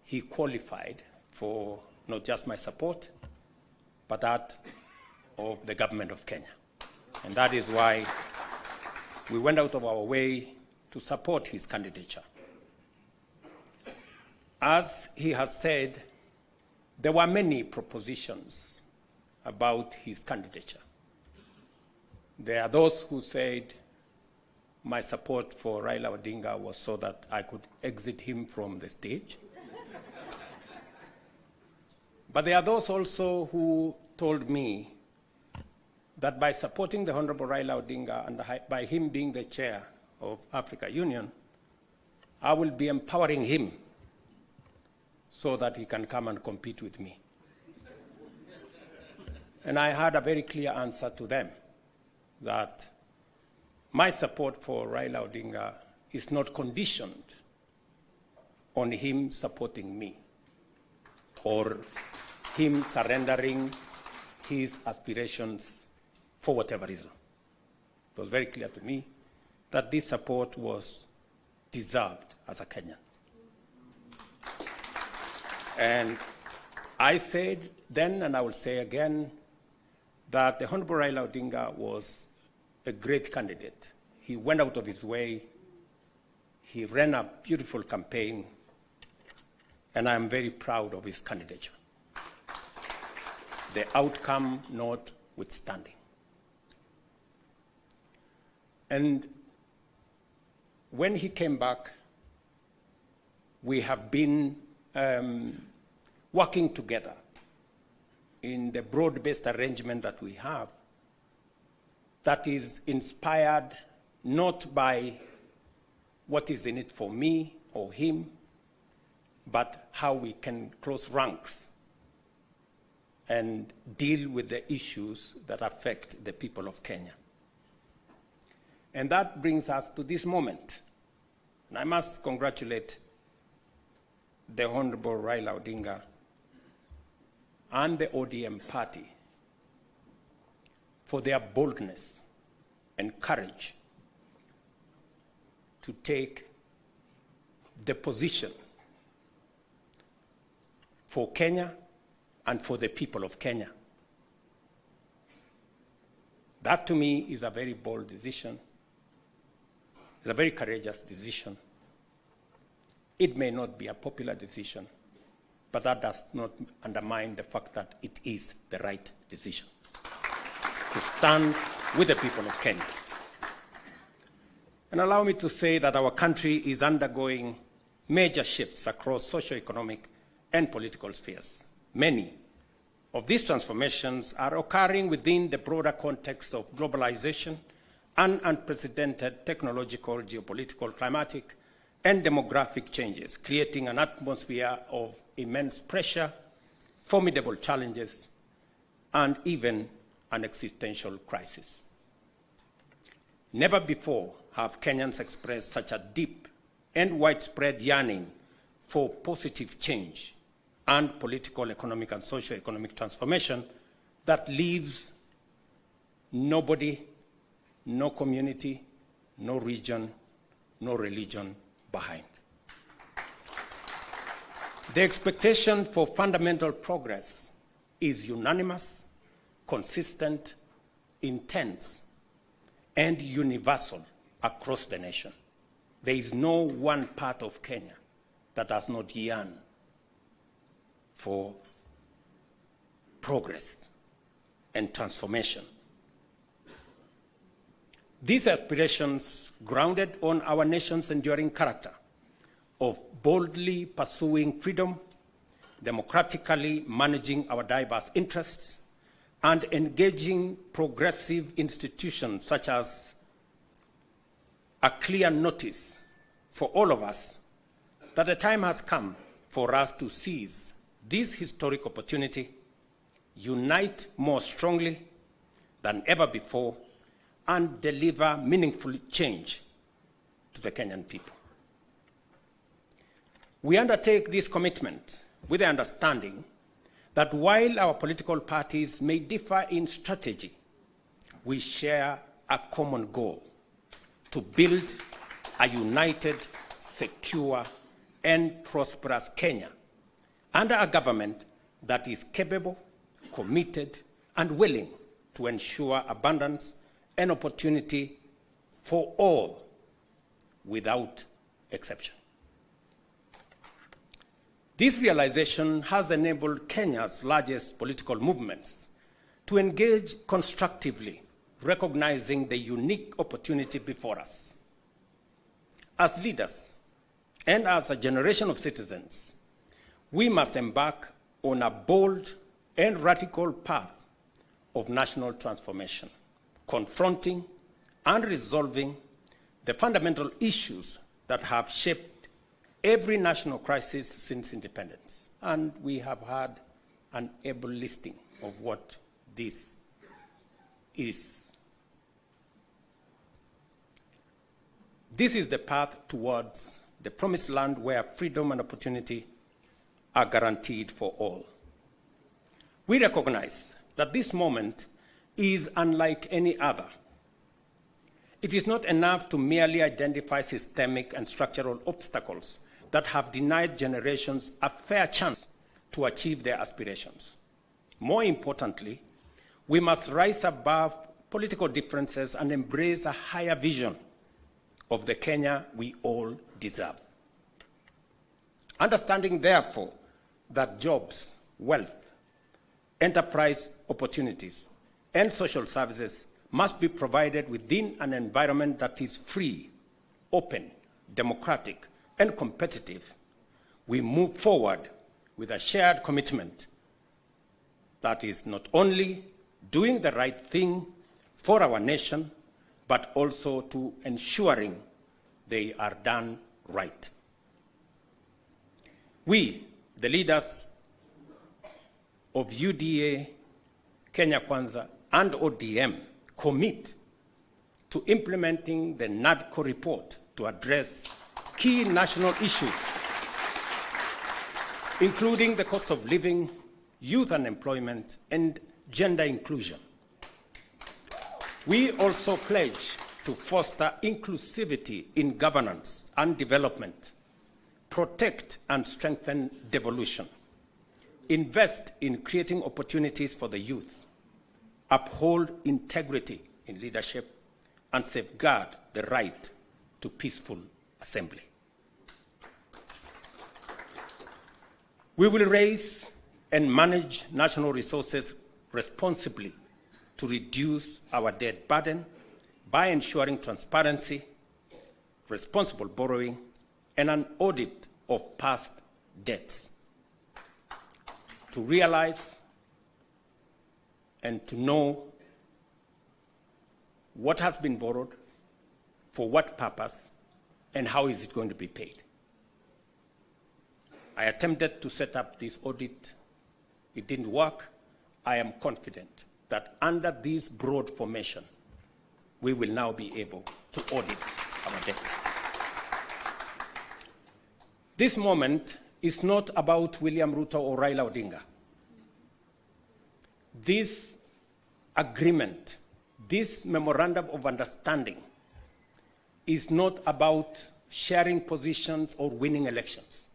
he qualified for not just my support, but that of the government of Kenya. And that is why we went out of our way to support his candidature. As he has said, there were many propositions about his candidature. There are those who said my support for Raila Odinga was so that I could exit him from the stage. But there are those also who told me that by supporting the Honorable Raila Odinga and by him being the chair of Africa Union, I will be empowering him so that he can come and compete with me. And I had a very clear answer to them, that my support for Raila Odinga is not conditioned on him supporting me or him surrendering his aspirations for whatever reason. It was very clear to me that this support was deserved as a Kenyan. And I said then, and I will say again, that the Honorable Raila Odinga was a great candidate. He went out of his way. He ran a beautiful campaign, and I am very proud of his candidature. The outcome notwithstanding. And when he came back, we have been working together in the broad-based arrangement that we have, that is inspired not by what is in it for me or him, but how we can close ranks and deal with the issues that affect the people of Kenya. And that brings us to this moment. And I must congratulate the Honorable Raila Odinga and the ODM party for their boldness and courage to take the position for Kenya and for the people of Kenya. That to me is a very bold decision. It's a very courageous decision. It may not be a popular decision, but that does not undermine the fact that it is the right decision to stand with the people of Kenya. And allow me to say that our country is undergoing major shifts across socio-economic and political spheres. Many of these transformations are occurring within the broader context of globalization and unprecedented technological, geopolitical, climatic, and demographic changes, creating an atmosphere of immense pressure, formidable challenges, and even an existential crisis. Never before have Kenyans expressed such a deep and widespread yearning for positive change and political, economic, and socio-economic transformation that leaves nobody, no community, no region, no religion behind. The expectation for fundamental progress is unanimous, consistent, intense, and universal across the nation. There is no one part of Kenya that does not yearn for progress and transformation. These aspirations, grounded on our nation's enduring character of boldly pursuing freedom, democratically managing our diverse interests, and engaging progressive institutions such as a clear notice for all of us that the time has come for us to seize this historic opportunity, unite more strongly than ever before, and deliver meaningful change to the Kenyan people. We undertake this commitment with the understanding that while our political parties may differ in strategy, we share a common goal: to build a united, secure, and prosperous Kenya under a government that is capable, committed, and willing to ensure abundance and opportunity for all without exception. This realization has enabled Kenya's largest political movements to engage constructively, recognizing the unique opportunity before us. As leaders and as a generation of citizens, we must embark on a bold and radical path of national transformation, confronting and resolving the fundamental issues that have shaped every national crisis since independence. And we have had an able listing of what this is. This is the path towards the promised land where freedom and opportunity are guaranteed for all. We recognize that this moment is unlike any other. It is not enough to merely identify systemic and structural obstacles that have denied generations a fair chance to achieve their aspirations. More importantly, we must rise above political differences and embrace a higher vision of the Kenya we all deserve. Understanding, therefore, that jobs, wealth, enterprise opportunities, and social services must be provided within an environment that is free, open, democratic, and competitive, we move forward with a shared commitment that is not only doing the right thing for our nation, but also to ensuring they are done right. We, the leaders of UDA, Kenya Kwanza, and ODM commit to implementing the NADCO report to address key national issues, including the cost of living, youth unemployment, and gender inclusion. We also pledge to foster inclusivity in governance and development, protect and strengthen devolution, invest in creating opportunities for the youth, uphold integrity in leadership, and safeguard the right to peaceful assembly. We will raise and manage national resources responsibly to reduce our debt burden by ensuring transparency, responsible borrowing, and an audit of past debts. To realize and to know what has been borrowed, for what purpose, and how is it going to be paid. I attempted to set up this audit. It didn't work. I am confident that under this broad formation, we will now be able to audit our debts. This moment is not about William Ruto or Raila Odinga. This agreement, this memorandum of understanding, is not about sharing positions or winning elections.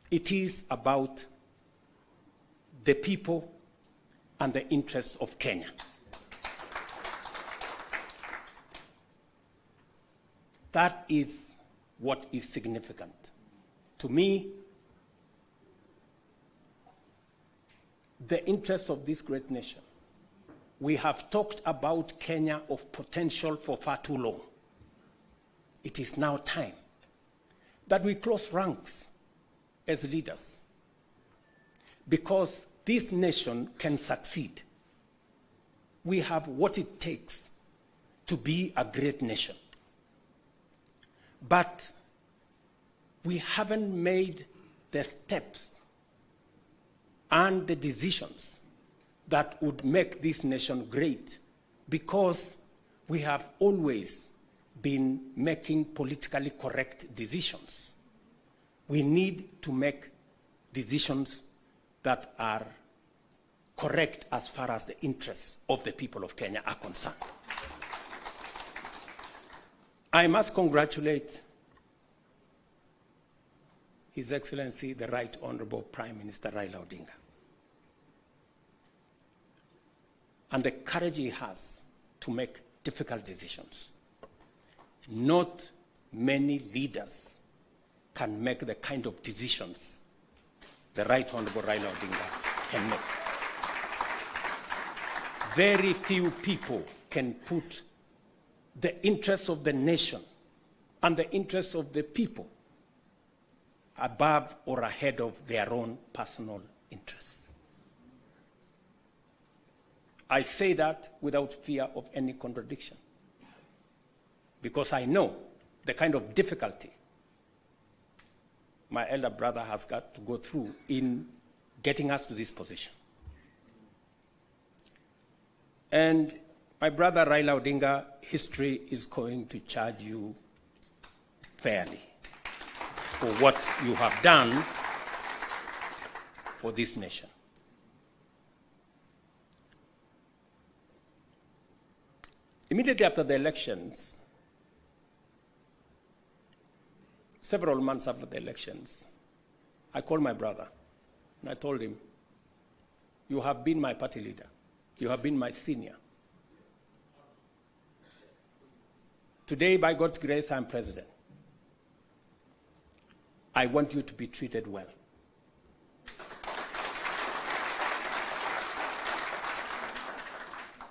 It is about the people and the interests of Kenya. That is what is significant. To me, the interests of this great nation. We have talked about Kenya of potential for far too long. It is now time that we close ranks as leaders, because this nation can succeed. We have what it takes to be a great nation. But we haven't made the steps and the decisions that would make this nation great, because we have always been making politically correct decisions. We need to make decisions that are correct as far as the interests of the people of Kenya are concerned. I must congratulate His Excellency, the Right Honorable Prime Minister Raila Odinga, and the courage he has to make difficult decisions. Not many leaders can make the kind of decisions the Right Honorable Raila Odinga can make. Very few people can put the interests of the nation and the interests of the people above or ahead of their own personal interests. I say that without fear of any contradiction, because I know the kind of difficulty my elder brother has got to go through in getting us to this position. And my brother Raila Odinga, history is going to charge you fairly for what you have done for this nation. Immediately after the elections, several months after the elections, I called my brother and I told him, you have been my party leader. You have been my senior. Today, by God's grace, I'm president. I want you to be treated well.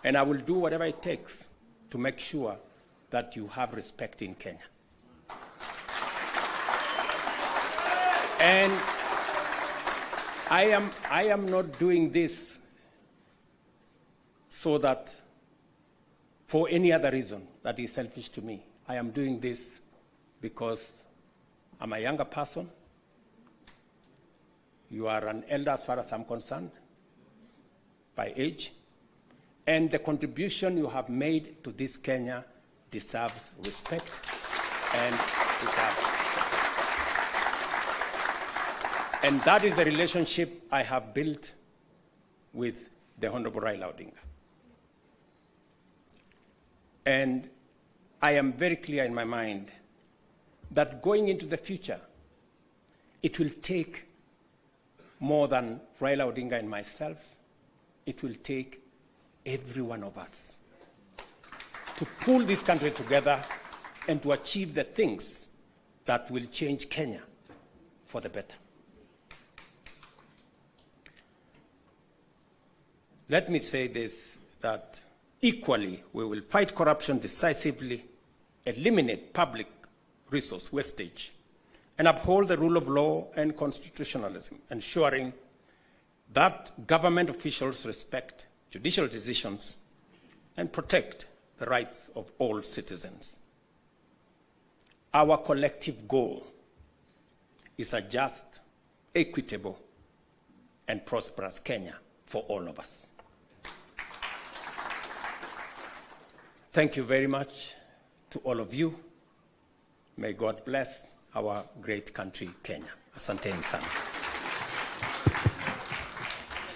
And I will do whatever it takes to make sure that you have respect in Kenya. And I am not doing this so that for any other reason that is selfish to me. I am doing this because I'm a younger person. You are an elder as far as I'm concerned, by age. And the contribution you have made to this Kenya deserves respect and deserves support. And that is the relationship I have built with the Honorable Raila Odinga. And I am very clear in my mind that going into the future, it will take more than Raila Odinga and myself. It will take every one of us to pull this country together and to achieve the things that will change Kenya for the better. Let me say this, that equally we will fight corruption decisively, eliminate public resource wastage, and uphold the rule of law and constitutionalism, ensuring that government officials respect judicial decisions and protect the rights of all citizens. Our collective goal is a just, equitable, and prosperous Kenya for all of us. Thank you very much to all of you. May God bless our great country, Kenya. Asanteni sana.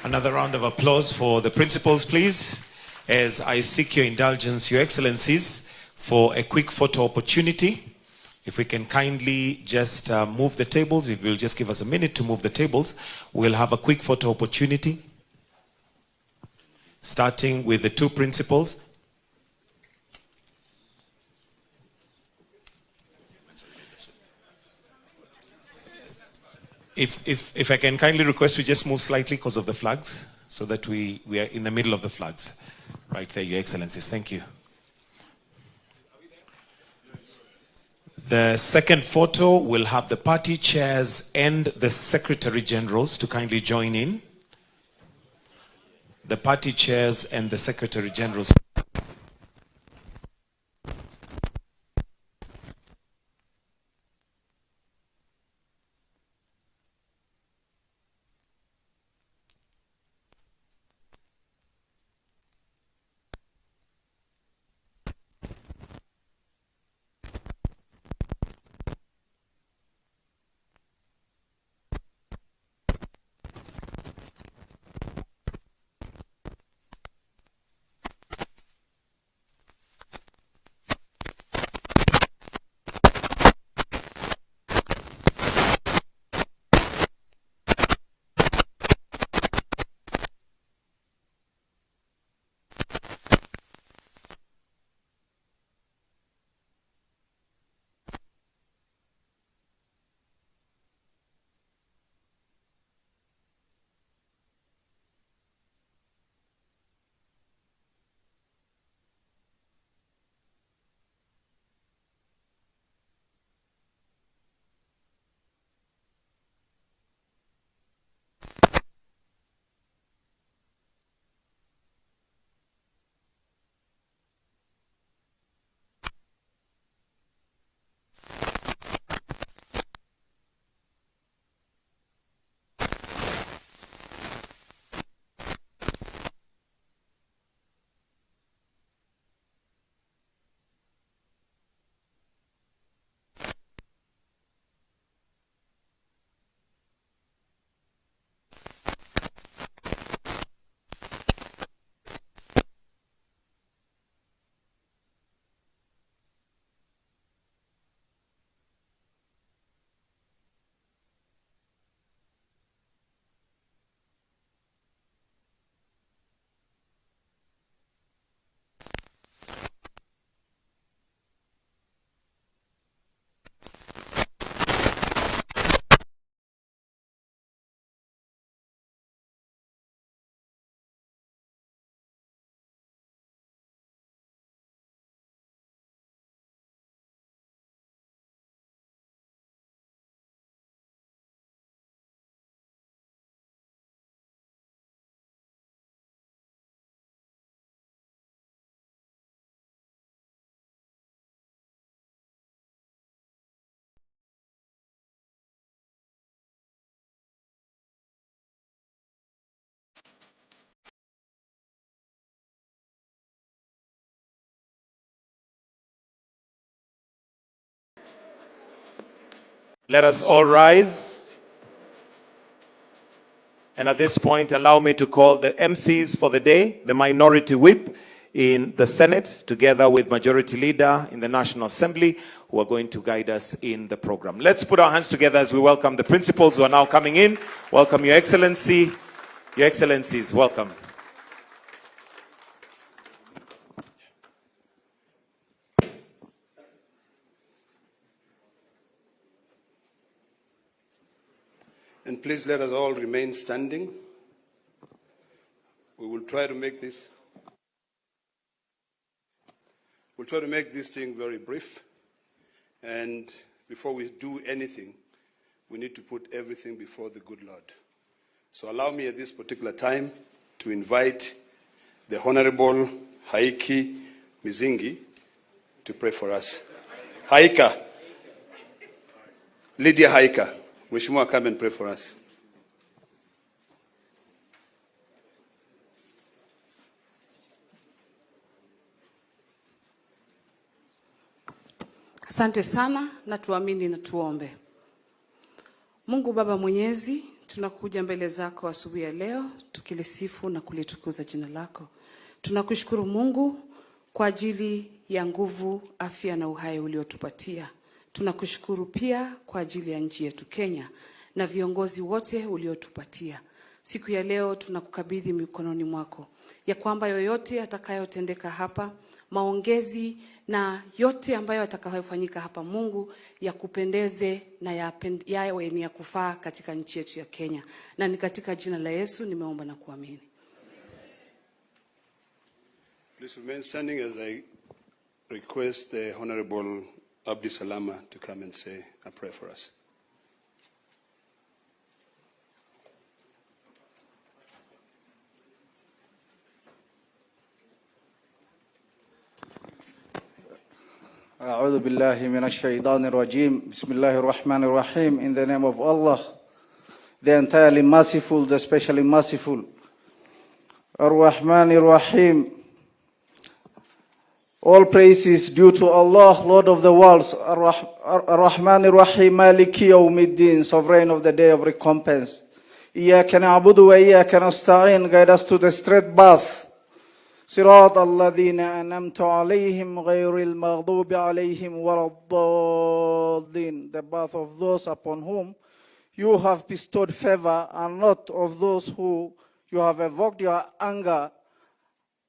Another round of applause for the principals, please, as I seek your indulgence, Your Excellencies, for a quick photo opportunity. If we can kindly just move the tables, if you'll just give us a minute to move the tables, we'll have a quick photo opportunity, starting with the two principals. If I can kindly request you just move slightly because of the flags, so that we are in the middle of the flags. Right there, Your Excellencies. Thank you. The second photo will have the party chairs and the Secretary Generals to kindly join in. The party chairs and the Secretary Generals. Let us all rise. And at this point, allow me to call the MCs for the day, the Minority Whip in the Senate, together with Majority Leader in the National Assembly, who are going to guide us in the program. Let's put our hands together as we welcome the principals who are now coming in. Welcome, Your Excellency. Your Excellencies, welcome. And please let us all remain standing. We will try to make this. We'll try to make this thing very brief. And before we do anything, we need to put everything before the good Lord. So allow me at this particular time to invite the Honorable Haiki Mizingi to pray for us. Haika. Lydia Haika. Mheshimiwa, come and pray for us. Asante sana na tuamini na tuombe. Mungu Baba Mwenyezi, tunakuja mbele zako asubuhi ya leo tukilisifu na kulitukuza jina lako. Tunakushukuru Mungu kwa ajili ya nguvu, afya na uhai uliotupatia. Tunakushukuru pia kwa ajili ya nchi yetu Kenya na viongozi wote uliotupatia. Siku ya leo tunakukabidhi mikononi mwako, ya kwamba yoyote atakayotendeka hapa, maongezi na yote ambayo atakayofanyika hapa, Mungu, ya kupendeze na yawe ni ya kufaa katika nchi yetu ya Kenya. Na ni katika jina la Yesu nimeomba na kuamini. Please remain standing as I request the Honorable Abdi Salama to come and say a prayer for us. أعوذ بالله من الشيطان الرجيم. بسم الله الرحمن الرحيم. In the name of Allah, the entirely merciful, the specially merciful. Ar-Rahman Ar-Rahim. All praise is due to Allah, Lord of the worlds. Ar-Rahman Ar-Rahim, Maliki Yawmiddin, sovereign of the day of recompense. Iyaka na'budu wa iyaka nasta'in. Guide us to the straight path. صراط الذين أنعمت عليهم غير المغضوب عليهم ولا الضالين. The path of those upon whom you have bestowed favor, and not of those who you have evoked your anger,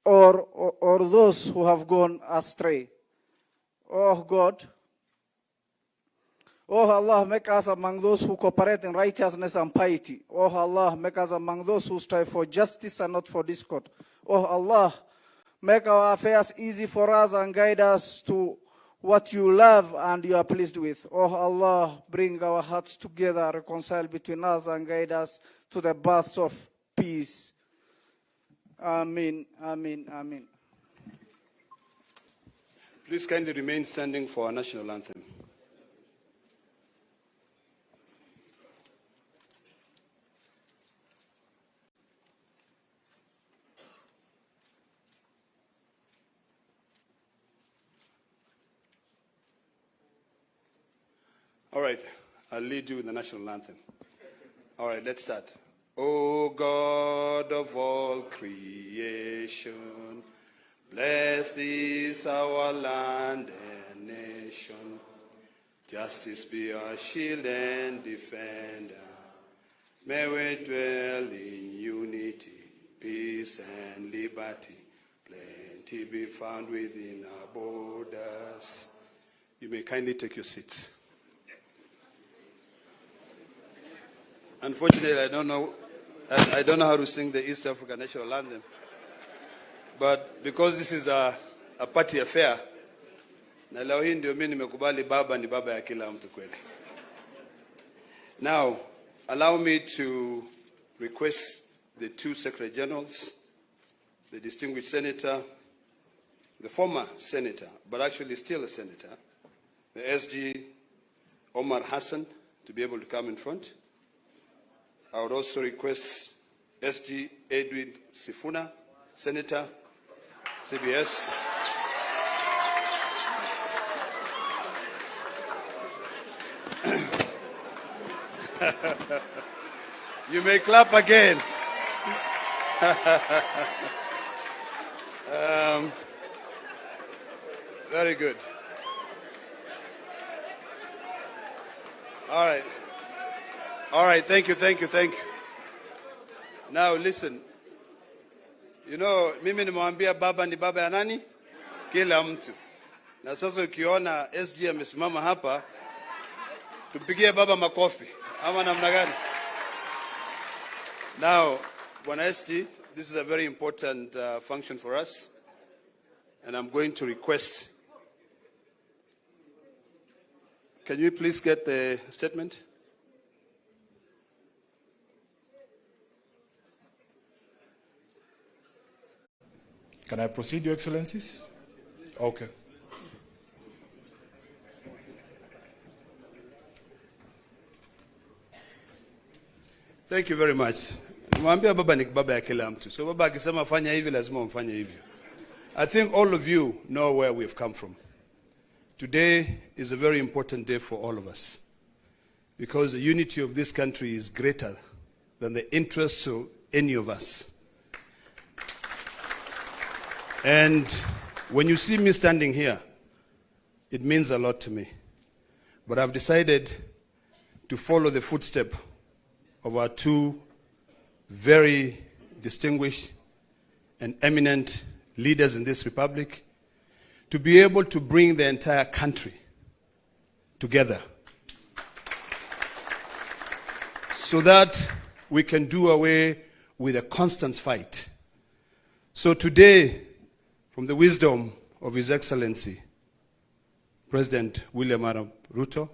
or those who have gone astray. Oh God, oh Allah, make us among those who cooperate in righteousness and piety. Oh Allah, make us among those who strive for justice and not for discord. Oh Allah, make our affairs easy for us and guide us to what you love and you are pleased with. Oh Allah, bring our hearts together, reconcile between us and guide us to the paths of peace. Amen, amen, amen. Please kindly remain standing for our national anthem. All right, I'll lead you with the national anthem. All right, let's start. O God of all creation, blessed is our land and nation. Justice be our shield and defender. May we dwell in unity, peace and liberty. Plenty be found within our borders. You may kindly take your seats. Unfortunately, I don't know how to sing the East African National Anthem. But because this is a party affair, na leo hii ndio mimi nimekubali baba ni baba ya kila mtu kweli. Now, allow me to request the two Secretary Generals, the distinguished senator, the former senator, but actually still a senator, the SG Omar Hassan, to be able to come in front. I would also request SG Edwin Sifuna, Senator, CBS. You may clap again. Very good. All right. All right, thank you. Now listen. You know, mimi nimwambia baba ni baba ya nani? Kila mtu. Na sasa ukiona SG amesimama hapa, tupigie baba makofi. Ama namna gani? Now, Bwana SG, this is a very important function for us. And I'm going to request, can you please get the statement? Can I proceed, Your Excellencies? Okay. Thank you very much. Mwambia baba ni baba ya kila mtu. So baba akisema fanya hivi lazima mfanye hivyo. I think all of you know where we've come from. Today is a very important day for all of us because the unity of this country is greater than the interests of any of us. And when you see me standing here, it means a lot to me. But I've decided to follow the footsteps of our two very distinguished and eminent leaders in this republic to be able to bring the entire country together so that we can do away with a constant fight. So today, from the wisdom of His Excellency, President William Ruto,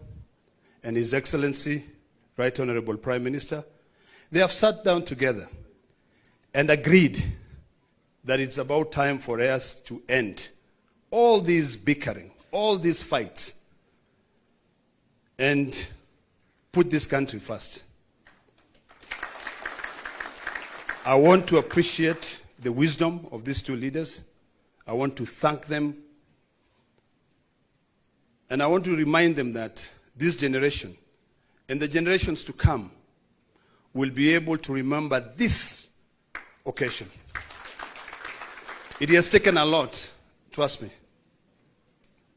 and His Excellency, Right Honorable Prime Minister, they have sat down together and agreed that it's about time for us to end all these bickering, all these fights, and put this country first. I want to appreciate the wisdom of these two leaders. I want to thank them. And I want to remind them that this generation and the generations to come will be able to remember this occasion. It has taken a lot, trust me.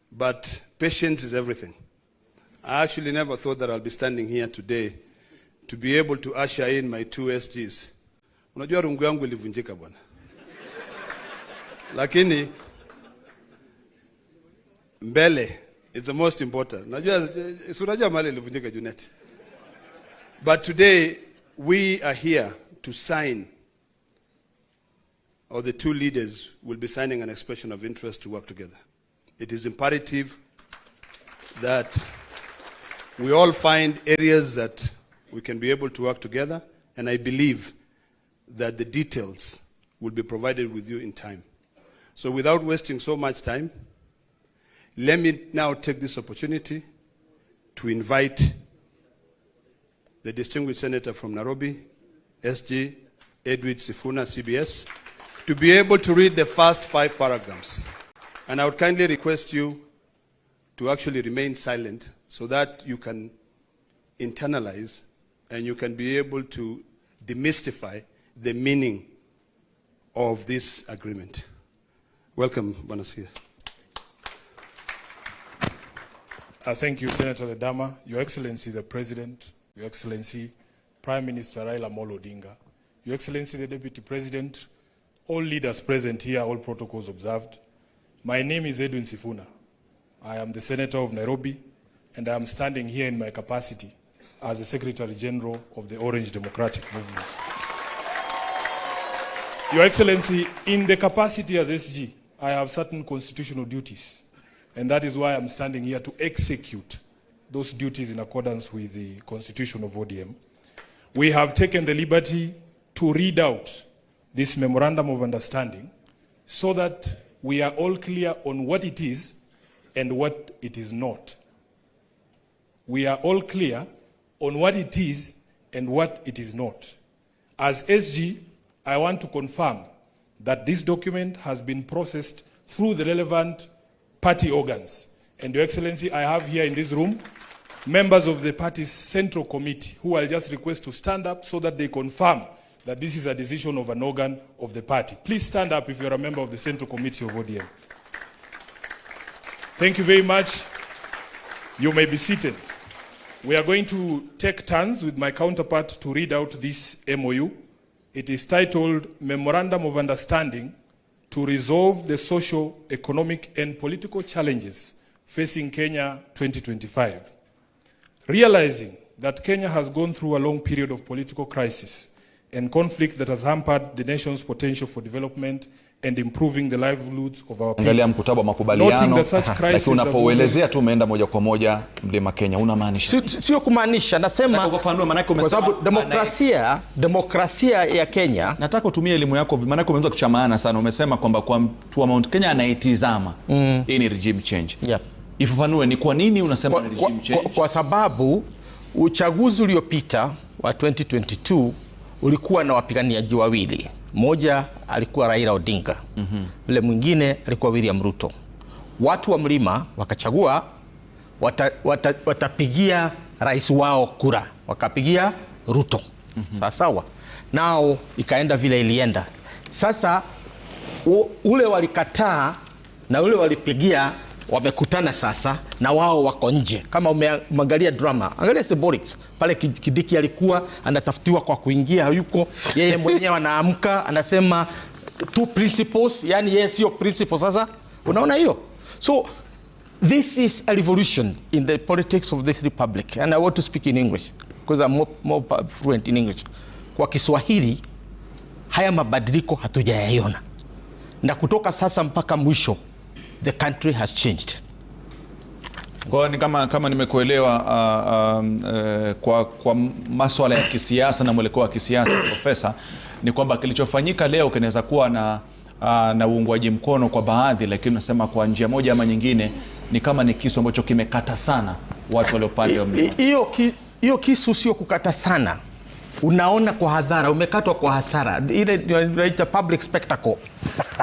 But patience is everything. I actually never thought that I'll be standing here today to be able to usher in my two SGs. Unajua rungu yangu ilivunjika bwana. Lakini mbele is the most important. Unajua mali ilivunjika Junet. But today we are here to sign, or the two leaders will be signing an expression of interest to work together. It is imperative that we all find areas that we can be able to work together, and I believe that the details will be provided with you in time. So without wasting so much time, let me now take this opportunity to invite the distinguished senator from Nairobi, SG Edward Sifuna, CBS, to be able to read the first 5 paragraphs. And I would kindly request you to actually remain silent so that you can internalize and you can be able to demystify the meaning of this agreement. Welcome, Banasia. Thank you, Senator Ledama, Your Excellency the President, Your Excellency Prime Minister Raila Odinga, Your Excellency the Deputy President, all leaders present here, all protocols observed. My name is Edwin Sifuna. I am the Senator of Nairobi, and I am standing here in my capacity as the Secretary General of the Orange Democratic Movement. Your Excellency, in the capacity as SG, I have certain constitutional duties, and that is why I'm standing here to execute those duties in accordance with the Constitution of ODM. We have taken the liberty to read out this Memorandum of Understanding so that we are all clear on what it is and what it is not. We are all clear on what it is and what it is not. As SG, I want to confirm that this document has been processed through the relevant party organs. And Your Excellency, I have here in this room members of the party's central committee, who I'll just request to stand up so that they confirm that this is a decision of an organ of the party. Please stand up if you're a member of the central committee of ODM. Thank you very much. You may be seated. We are going to take turns with my counterpart to read out this MOU. It is titled Memorandum of Understanding to Resolve the Social, Economic and Political Challenges Facing Kenya 2025. Realizing that Kenya has gone through a long period of political crisis and conflict that has hampered the nation's potential for development and improving the livelihoods of our people. Angalia mkutaba makubaliano, lakini unapouelezea tu umeenda moja kwa moja mlima Kenya, unamaanisha? Sio kumaanisha, nasema kwa sababu demokrasia ya Kenya. Nataka utumie elimu yako, maana yako umeanza kucha maana sana. Umesema kwamba kwa mtu wa Mount Kenya anaitizama hii ni regime change. Yeah. Ifafanue ni kwa nini unasema ni regime change? Kwa sababu uchaguzi uliopita wa 2022 ulikuwa na wapiganiaji wawili. Moja alikuwa Raila Odinga. Yule mwingine alikuwa William Ruto. Watu wa mlima wakachagua watapigia rais wao kura. Wakapigia Ruto. Sawa. Nao ikaenda vile ilienda. Sasa ule walikataa na ule walipigia wamekutana sasa na wao wako nje. Kama umeangalia drama, angalia symbolics. Pale Kidiki alikuwa anatafutiwa kwa kuingia, yuko yeye mwenyewe anaamka anasema two principles, yani yeye sio principle sasa. Unaona hiyo? So this is a revolution in the politics of this republic, and I want to speak in English because I'm more fluent in English. Kwa Kiswahili haya mabadiliko hatujayaona. Na kutoka sasa mpaka mwisho the country has changed. Kwa ni kama nimekuelewa kwa masuala ya kisiasa na mwelekeo wa kisiasa profesa, ni kwamba kilichofanyika leo kinaweza kuwa na uungwaji mkono kwa baadhi, lakini nasema kwa njia moja ama nyingine ni kama ni kisu ambacho kimekata sana watu waliopande wa mlima. Hiyo kisu sio kukata sana. Unaona kwa hadhara, umekatwa kwa hasara. Ile inaitwa public spectacle.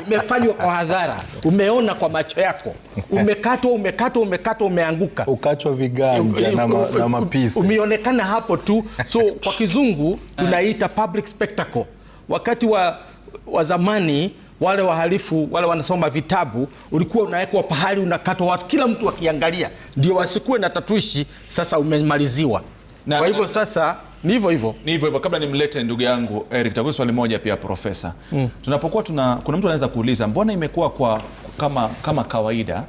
Imefanywa kwa hadhara. Umeona kwa macho yako. Umekatwa, umeanguka. Ukachwa viganja na mapisi. Umeonekana hapo tu. So kwa kizungu tunaita public spectacle. Wakati wa zamani wale wahalifu, wale wanasoma vitabu, ulikuwa unawekwa pahali unakatwa watu kila mtu akiangalia. Ndio wasikue na tatuishi, sasa umemaliziwa. Kwa hivyo sasa ni hivyo. Kabla nimlete ndugu yangu Eric, takuwa swali moja pia profesa. Tunapokuwa kuna mtu anaweza kuuliza mbona imekuwa kwa kama kawaida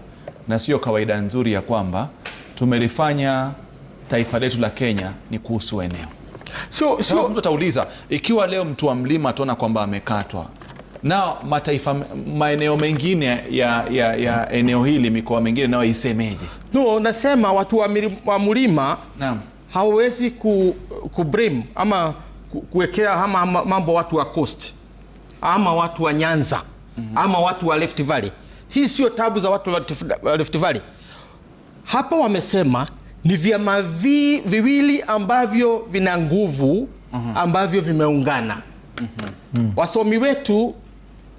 na sio kawaida nzuri ya kwamba tumelifanya taifa letu la Kenya ni kuhusu eneo. Sio mtu atauliza ikiwa leo mtu wa mlima ataona kwamba amekatwa na maeneo mengine ya eneo hili, mikoa mingine nao isemeje? No, nasema watu wa mlima hawezi kublame ama kuwekea ama mambo watu wa coast ama watu wa Nyanza ama watu wa Rift Valley. Hii sio tabu za watu wa Rift Valley. Hapa wamesema ni vyama viwili ambavyo vina nguvu ambavyo vimeungana. Wasomi wetu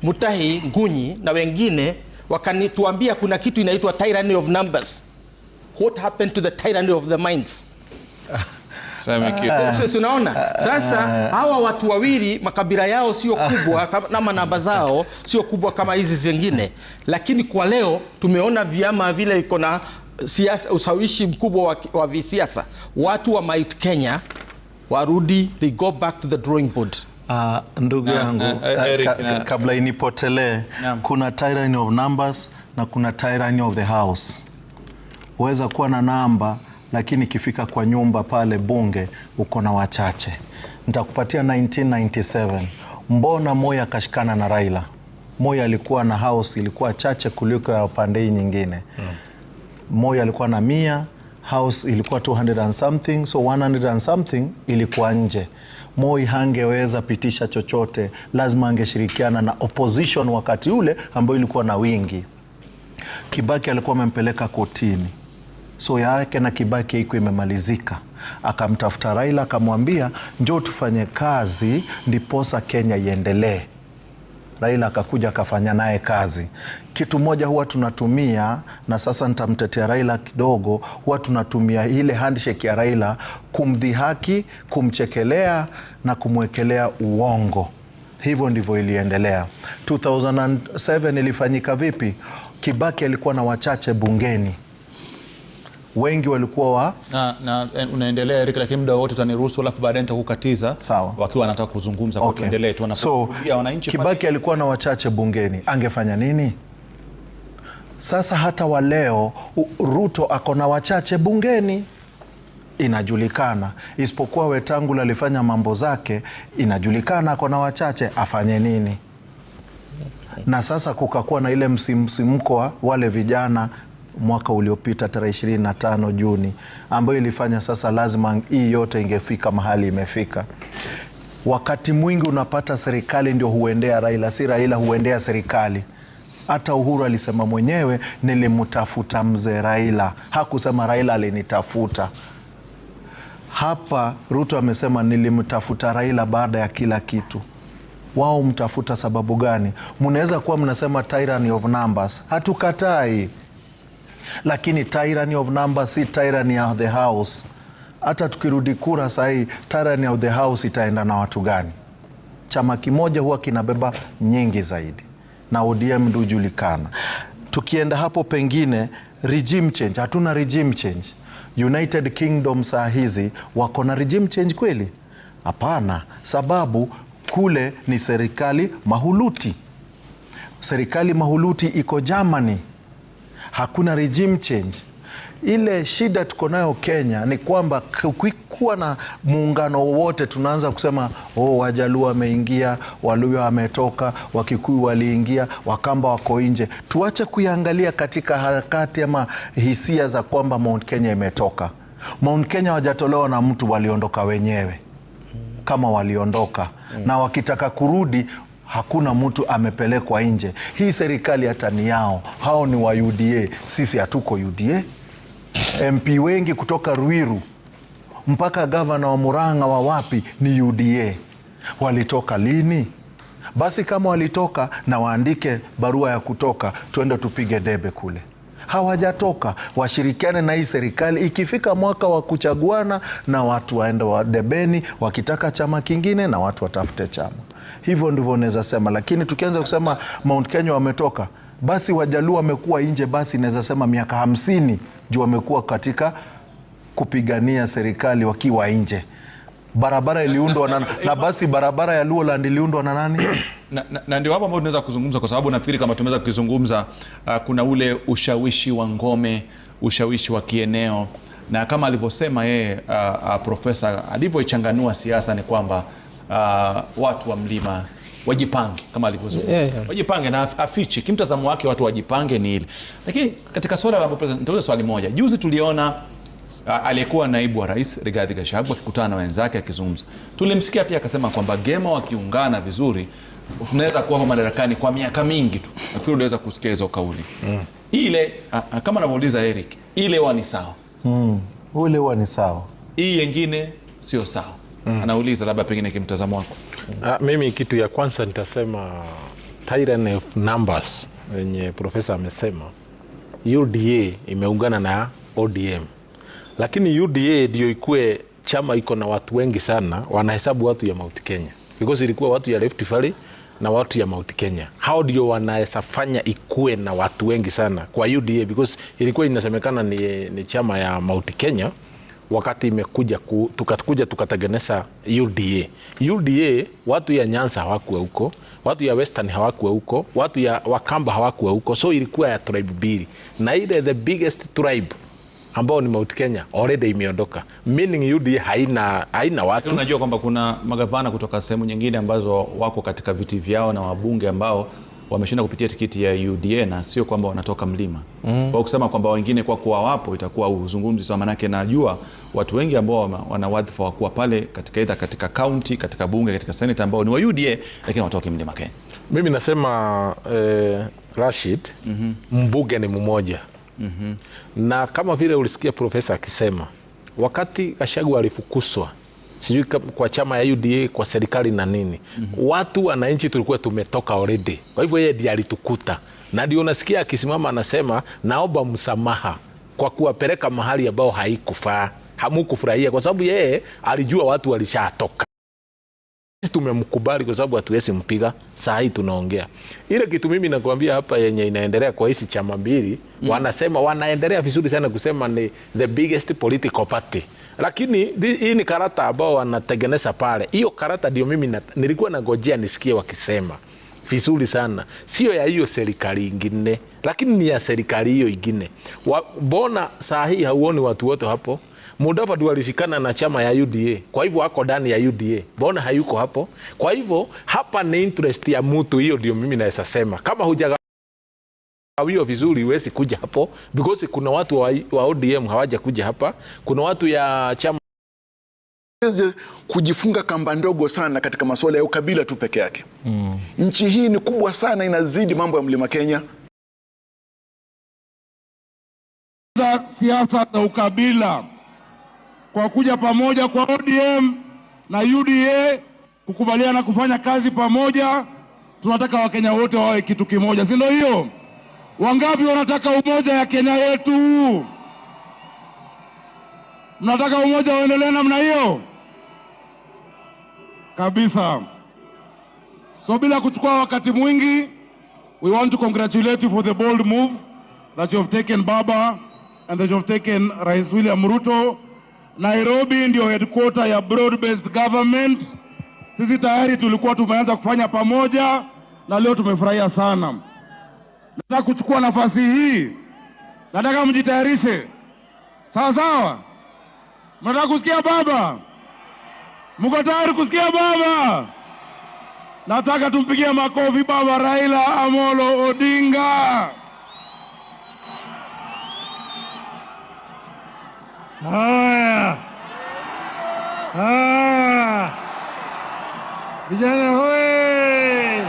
Mutahi, Ngunyi na wengine wakanituambia kuna kitu inaitwa tyranny of numbers. What happened to the tyranny of the minds? Unaona? Sasa hawa watu wawili makabila yao sio kubwa kama namba zao sio kubwa kama hizi zingine, lakini kwa leo tumeona vyama vile iko na siasa, usawishi mkubwa wa visiasa. Watu wa Mount Kenya warudi, they go back to the drawing board. Ndugu yangu, kabla inipotelee, kuna tyranny of numbers na kuna tyranny of the house. Uweza kuwa na namba lakini ikifika kwa nyumba pale bunge uko na wachache. Nitakupatia 1997. Mbona Moi akashikana na Raila? Moi alikuwa na house ilikuwa chache kuliko ya upande nyingine. Moi alikuwa na 100, house ilikuwa 200 and something, so 100 and something ilikuwa nje. Moi hangeweza pitisha chochote, lazima angeshirikiana na opposition wakati ule ambayo ilikuwa na wingi. Kibaki alikuwa amempeleka kotini. So yake na Kibaki iko imemalizika. Akamtafuta Raila akamwambia njoo tufanye kazi ndiposa Kenya iendelee. Raila akakuja akafanya naye kazi. Kitu moja huwa tunatumia, na sasa nitamtetea Raila kidogo, huwa tunatumia ile handshake ya Raila kumdhihaki, kumchekelea na kumwekelea uongo. Hivyo ndivyo iliendelea. 2007 ilifanyika vipi? Kibaki alikuwa na wachache bungeni. Wengi walikuwa na unaendelea Eric, lakini muda wote utaniruhusu, alafu baadaye nitakukatiza wakiwa wanataka kuzungumza. Kwa tuendelee tu. So Kibaki alikuwa na wachache bungeni, angefanya nini? Sasa hata wa leo Ruto ako na wachache bungeni, inajulikana. Isipokuwa Wetangula alifanya mambo zake, inajulikana ako na wachache, afanye nini? Na sasa kukakuwa na ile msimko wa wale vijana mwaka uliopita tarehe 25 Juni, ambayo ilifanya sasa lazima hii yote ingefika mahali imefika. Wakati mwingi unapata serikali ndio huendea Raila, si Raila huendea serikali. Hata Uhuru alisema mwenyewe, nilimtafuta mzee Raila, hakusema Raila alinitafuta. Hapa Ruto amesema nilimtafuta Raila baada ya kila kitu. Wao mtafuta sababu gani? Mnaweza kuwa mnasema tyranny of numbers, hatukatai. Lakini tyranny of numbers si tyranny of the house. Hata tukirudi kura sahi, tyranny of the house itaenda na watu gani? Chama kimoja huwa kinabeba nyingi zaidi, na ODM ndio julikana. Tukienda hapo pengine regime change, hatuna regime change. United Kingdom saa hizi wako na regime change kweli? Hapana, sababu kule ni serikali mahuluti. Serikali mahuluti iko Germany. Hakuna regime change. Ile shida tuko nayo Kenya ni kwamba kuwa na muungano wote tunaanza kusema Wajaluo wameingia, Waluhya wametoka, Wakikuyu waliingia, Wakamba wako nje. Tuache kuiangalia katika harakati ama hisia za kwamba Mount Kenya imetoka. Mount Kenya hawajatolewa na mtu, waliondoka wenyewe. Kama waliondoka na wakitaka kurudi, hakuna mtu amepelekwa nje. Hii serikali hata ni yao. Hao ni wa UDA, sisi hatuko UDA. MP wengi kutoka Ruiru mpaka gavana wa Murang'a wa wapi ni UDA. Walitoka lini? Basi kama walitoka, na waandike barua ya kutoka, tuende tupige debe kule. Hawajatoka, washirikiane na hii serikali. Ikifika mwaka wa kuchaguana, na watu waende wa debeni, wakitaka chama kingine na watu watafute chama. Hivyo ndivyo naweza sema. Lakini tukianza kusema Mount Kenya wametoka, basi Wajaluo wamekuwa nje, basi naweza sema miaka 50 juu wamekuwa katika kupigania serikali wakiwa nje. Barabara iliundwa na basi barabara ya Luoland iliundwa na nani? na ndio hapo ambapo tunaweza kuzungumza, kwa sababu nafikiri kama tumeweza kuzungumza kuna ule ushawishi wa ngome, ushawishi wa kieneo, na kama alivyosema yeye profesa alivyochanganua siasa ni kwamba watu wa mlima wajipange, kama alivyozungumza. Wajipange na afichi kimtazamo wake, watu wajipange ni ile. Lakini katika swala la president, ndio swali moja. Juzi tuliona aliyekuwa naibu wa rais Rigathi Gachagua akikutana na wenzake akizungumza. Tulimsikia pia akasema kwamba Gema wakiungana vizuri tunaweza kuwa madarakani kwa miaka mingi tu. Nafikiri unaweza kusikia hizo kauli. Ile kama anamuuliza Eric, ile wa ni sawa? Ule wa ni sawa. Hii nyingine sio sawa. Anauliza labda pengine kimtazamo wako. Mimi kitu ya kwanza nitasema tyranny of numbers yenye profesa amesema. UDA imeungana na ODM. Lakini UDA ndio ikue chama iko na watu wengi sana, wanahesabu watu ya Mount Kenya. Because ilikuwa watu ya Rift Valley na watu ya Mount Kenya. Hao ndio wanaweza fanya ikue na watu wengi sana kwa UDA, because ilikuwa inasemekana ni chama ya Mount Kenya. Wakati imekuja tukatengeneza UDA. UDA watu ya Nyanza hawakuwa huko, watu ya Western hawakuwa huko, watu ya Wakamba hawakuwa huko. So ilikuwa ya tribe mbili. Na ile the biggest tribe ambao ni Mount Kenya already imeondoka. Meaning UDA haina watu. Unajua kwamba kuna magavana kutoka sehemu nyingine ambazo wako katika viti vyao na wabunge ambao wameshinda kupitia tikiti ya UDA, na sio kwamba wanatoka mlima. Kwa kusema kwamba wengine kwa kuwa wapo itakuwa uzungumzi sawa, manake najua watu wengi ambao wana wadhifa wa kuwa pale katika either katika county, katika bunge, katika senate ambao ni wa UDA lakini watoki mlima Kenya. Mimi nasema Rashid, mbunge ni mmoja. Na kama vile ulisikia profesa akisema, wakati Gachagua alifukuswa sijui kwa chama ya UDA, kwa serikali na nini. Watu wananchi tulikuwa tumetoka already. Kwa hivyo yeye ndiye alitukuta. Na ndio unasikia akisimama anasema naomba msamaha kwa kuwapeleka mahali ambao haikufaa. Hamukufurahia kwa sababu yeye alijua watu walishatoka. Sisi tumemkubali kwa sababu hatuwezi mpiga. Saa hii tunaongea. Ile kitu mimi nakwambia hapa yenye inaendelea kwa hizi chama mbili, wanasema wanaendelea vizuri sana kusema ni the biggest political party. Lakini hii ni karata ambao wanatengeneza pale. Hiyo karata ndio mimi nilikuwa nangojea nisikie wakisema vizuri sana. Sio ya hiyo serikali ingine, lakini ni ya serikali hiyo ingine. Mbona saa hii hauoni watu wote hapo? Mudavadi walishikana na chama ya UDA. Kwa hivyo wako ndani ya UDA. Mbona hayuko hapo? Kwa hivyo hapa ni interest ya mtu, hiyo ndio mimi naweza sema. Kama hujagawio vizuri huwezi kuja hapo because kuna watu wa ODM hawaja kuja hapa. Kuna watu ya chama kujifunga kamba ndogo sana katika masuala ya ukabila tu peke yake. Nchi hii ni kubwa sana, inazidi mambo ya Mlima Kenya. Siasa za ukabila kwa kuja pamoja kwa ODM na UDA kukubaliana kufanya kazi pamoja. Tunataka Wakenya wote wawe kitu kimoja, si ndio hiyo? Wangapi wanataka umoja ya Kenya yetu? Mnataka umoja uendelee namna hiyo? Kabisa. So bila kuchukua wakati mwingi, we want to congratulate you for the bold move that you have taken, Baba, and that you have taken Rais William Ruto. Nairobi ndio headquarter ya broad-based government. Sisi tayari tulikuwa tumeanza kufanya pamoja na leo tumefurahia sana. Nataka kuchukua nafasi hii. Nataka mjitayarishe. Sawa sawa? Mnataka kusikia Baba? Mko tayari kusikia Baba? Nataka tumpigie makofi Baba Raila Amolo Odinga. Haya. Vijana hoye!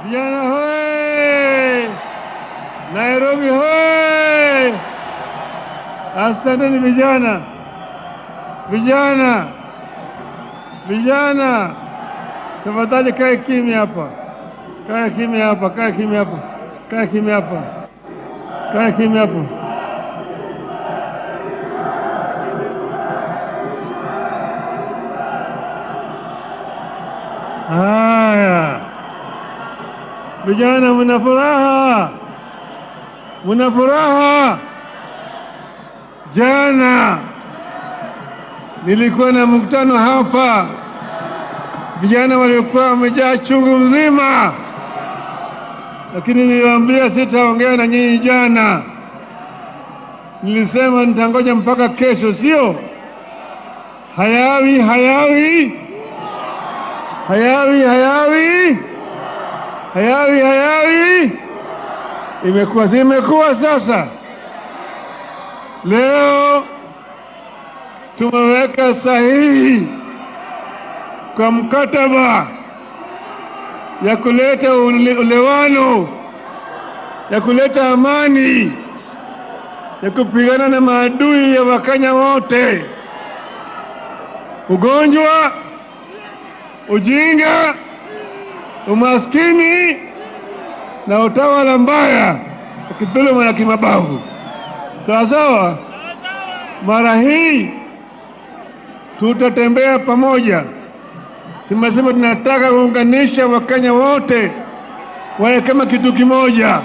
Vijana hoye! Nairobi hoye! Asanteni vijana. Vijana. Vijana. Tafadhali kae kimya hapa. Kae kimya hapa, kae kimya hapa. Kae kimya hapa. Kae kimya hapa. Haya. Vijana mna furaha. Mna furaha. Jana nilikuwa na mkutano hapa. Vijana walikuwa wamejaa chungu mzima. Lakini niliwaambia sitaongea na nyinyi jana. Nilisema nitangoja mpaka kesho, sio? Hayawi. Hayawi. Imekuwa sasa. Leo tumeweka sahihi kwa mkataba ya kuleta ulewano, ya kuleta amani, ya kupigana na maadui ya Wakenya wote. Ugonjwa, ujinga, umaskini na utawala mbaya ukidhuluma na kimabavu. Sawa sawa? Mara hii tutatembea pamoja. Tumesema tunataka kuunganisha Wakenya wote wawe kama kitu kimoja,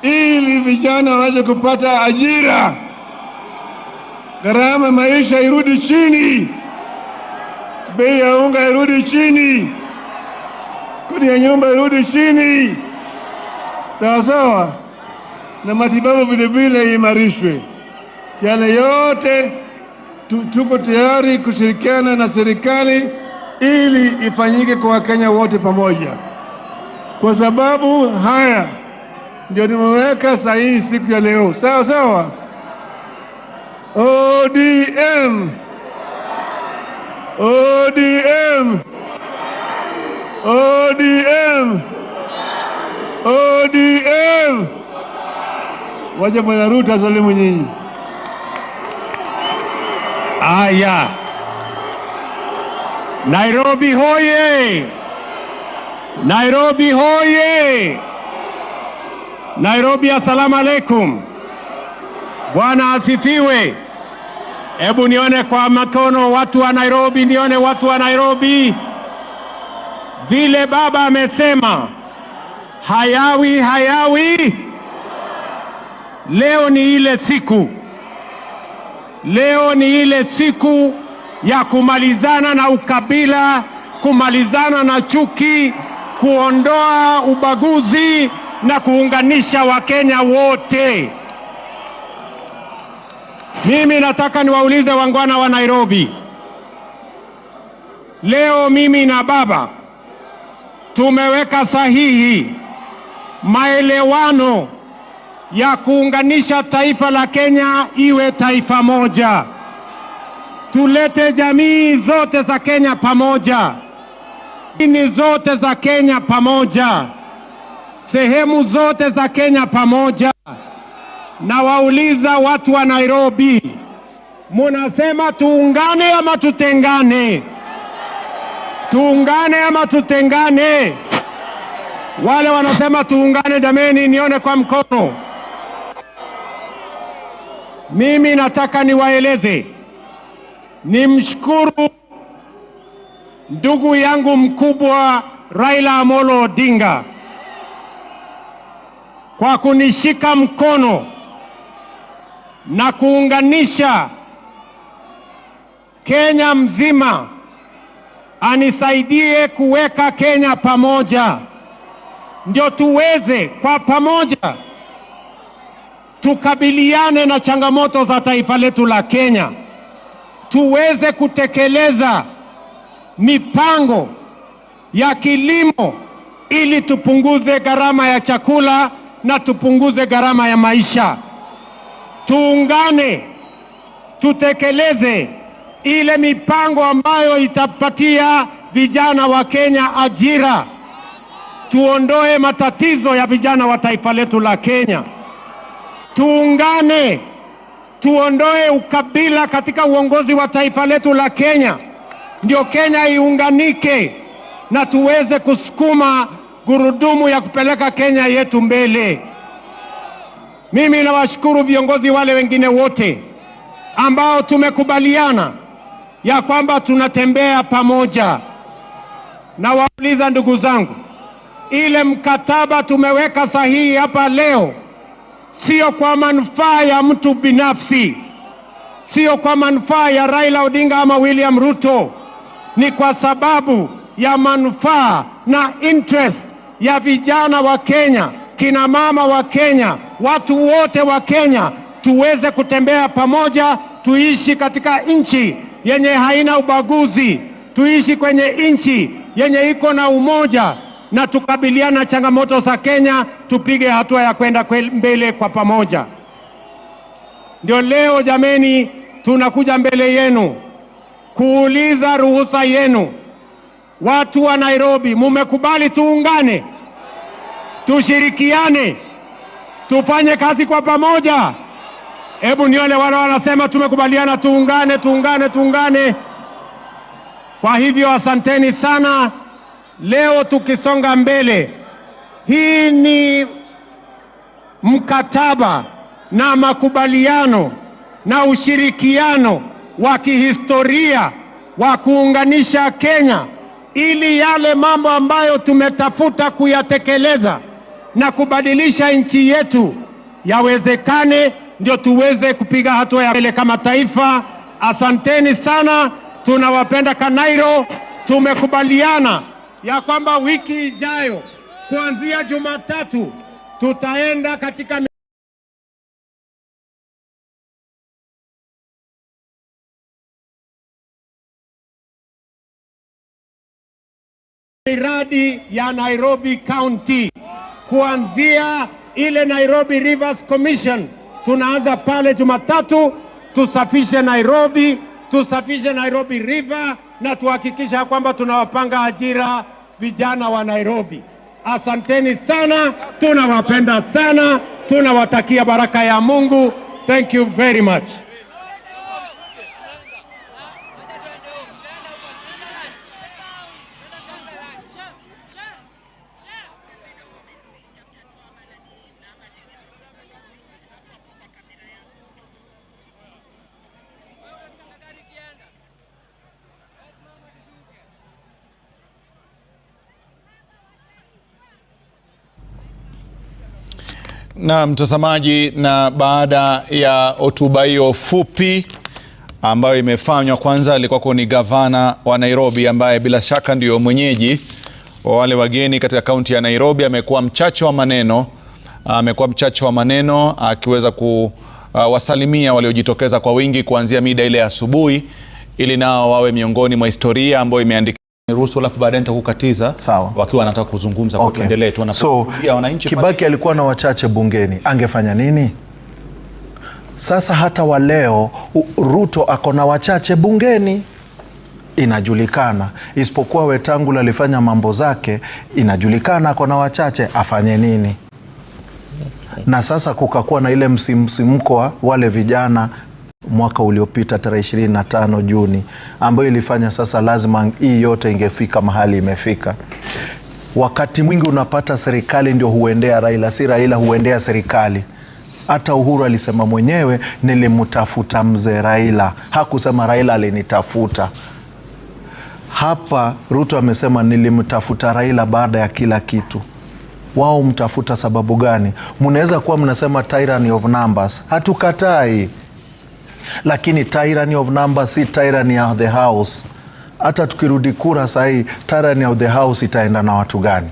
ili vijana waweze kupata ajira, gharama maisha irudi chini, bei ya unga irudi chini, kodi ya nyumba irudi chini. Sawa sawa? Na matibabu vile vile imarishwe. Yale yote tuko tayari kushirikiana na serikali ili ifanyike kwa Wakenya wote pamoja. Kwa sababu haya ndio nimeweka sahihi siku ya leo. Sawa sawa? ODM. ODM. ODM. ODM. Waje Bwana Ruto asalimu nyinyi. Aya, Nairobi hoye! Nairobi hoye! Nairobi, assalamu alaikum. Bwana asifiwe. Hebu nione kwa mikono watu wa Nairobi, nione watu wa Nairobi. Vile baba amesema, hayawi hayawi. Leo ni ile siku. Leo ni ile siku ya kumalizana na ukabila, kumalizana na chuki, kuondoa ubaguzi na kuunganisha Wakenya wote. Mimi nataka niwaulize wangwana wa Nairobi. Leo mimi na baba tumeweka sahihi maelewano ya kuunganisha taifa la Kenya iwe taifa moja. Tulete jamii zote za Kenya pamoja, dini zote za Kenya pamoja, sehemu zote za Kenya pamoja. Na wauliza watu wa Nairobi, munasema tuungane ama tutengane? Tuungane ama tutengane? Wale wanasema tuungane, jameni, nione kwa mkono. Mimi nataka niwaeleze, nimshukuru ndugu yangu mkubwa Raila Amolo Odinga kwa kunishika mkono na kuunganisha Kenya mzima, anisaidie kuweka Kenya pamoja, ndio tuweze kwa pamoja tukabiliane na changamoto za taifa letu la Kenya, tuweze kutekeleza mipango ya kilimo ili tupunguze gharama ya chakula na tupunguze gharama ya maisha. Tuungane, tutekeleze ile mipango ambayo itapatia vijana wa Kenya ajira. Tuondoe matatizo ya vijana wa taifa letu la Kenya. Tuungane, tuondoe ukabila katika uongozi wa taifa letu la Kenya, ndio Kenya iunganike na tuweze kusukuma gurudumu ya kupeleka Kenya yetu mbele. Mimi nawashukuru viongozi wale wengine wote ambao tumekubaliana ya kwamba tunatembea pamoja. Na wauliza ndugu zangu, ile mkataba tumeweka sahihi hapa leo, sio kwa manufaa ya mtu binafsi, sio kwa manufaa ya Raila Odinga ama William Ruto, ni kwa sababu ya manufaa na interest ya vijana wa Kenya, kina mama wa Kenya, watu wote wa Kenya. Tuweze kutembea pamoja, tuishi katika nchi yenye haina ubaguzi, tuishi kwenye nchi yenye iko na umoja, na tukabiliana changamoto za Kenya, tupige hatua ya kwenda mbele kwa pamoja. Ndio leo jameni, tunakuja mbele yenu kuuliza ruhusa yenu. Watu wa Nairobi, mumekubali tuungane, tushirikiane, tufanye kazi kwa pamoja? Hebu nione wale wanasema tumekubaliana tuungane, tuungane, tuungane. Kwa hivyo asanteni sana. Leo tukisonga mbele, hii ni mkataba na makubaliano na ushirikiano wa kihistoria wa kuunganisha Kenya, ili yale mambo ambayo tumetafuta kuyatekeleza na kubadilisha nchi yetu yawezekane, ndio tuweze kupiga hatua ya mbele kama taifa. Asanteni sana, tunawapenda Kanairo. Tumekubaliana ya kwamba wiki ijayo kuanzia Jumatatu tutaenda katika miradi ya Nairobi County, kuanzia ile Nairobi Rivers Commission. Tunaanza pale Jumatatu, tusafishe Nairobi River na tuhakikisha kwamba tunawapanga ajira vijana wa Nairobi. Asanteni sana, tunawapenda sana, tunawatakia baraka ya Mungu. Thank you very much. Na mtazamaji, na baada ya hotuba hiyo fupi ambayo imefanywa, kwanza alikuwa ni gavana wa Nairobi ambaye bila shaka ndio mwenyeji wa wale wageni katika kaunti ya Nairobi. Amekuwa mchache wa maneno, akiweza kuwasalimia waliojitokeza kwa wingi kuanzia mida ile asubuhi, ili nao wawe miongoni mwa historia ambayo imeandikwa. Ruhusu alafu baadaye nitakukatiza wakiwa wanataka kuzungumza kwa kuendelea tu. So Kibaki alikuwa na wachache bungeni, angefanya nini? Sasa hata wa leo Ruto ako na wachache bungeni, inajulikana. Isipokuwa Wetangula alifanya mambo zake, inajulikana ako na wachache, afanye nini? Na sasa kukakuwa na ile msimko wa wale vijana mwaka uliopita tarehe 25 Juni ambayo ilifanya sasa lazima hii yote ingefika mahali imefika. Wakati mwingi unapata serikali ndio huendea Raila, si Raila huendea serikali. Hata Uhuru alisema mwenyewe, nilimtafuta mzee Raila, hakusema Raila alinitafuta. Hapa Ruto amesema nilimtafuta Raila baada ya kila kitu. Wao mtafuta sababu gani? Mnaweza kuwa mnasema tyranny of numbers, hatukatai. Lakini tyranny of numbers si tyranny of the house. Hata tukirudi kura sahi, tyranny of the house itaenda na watu gani?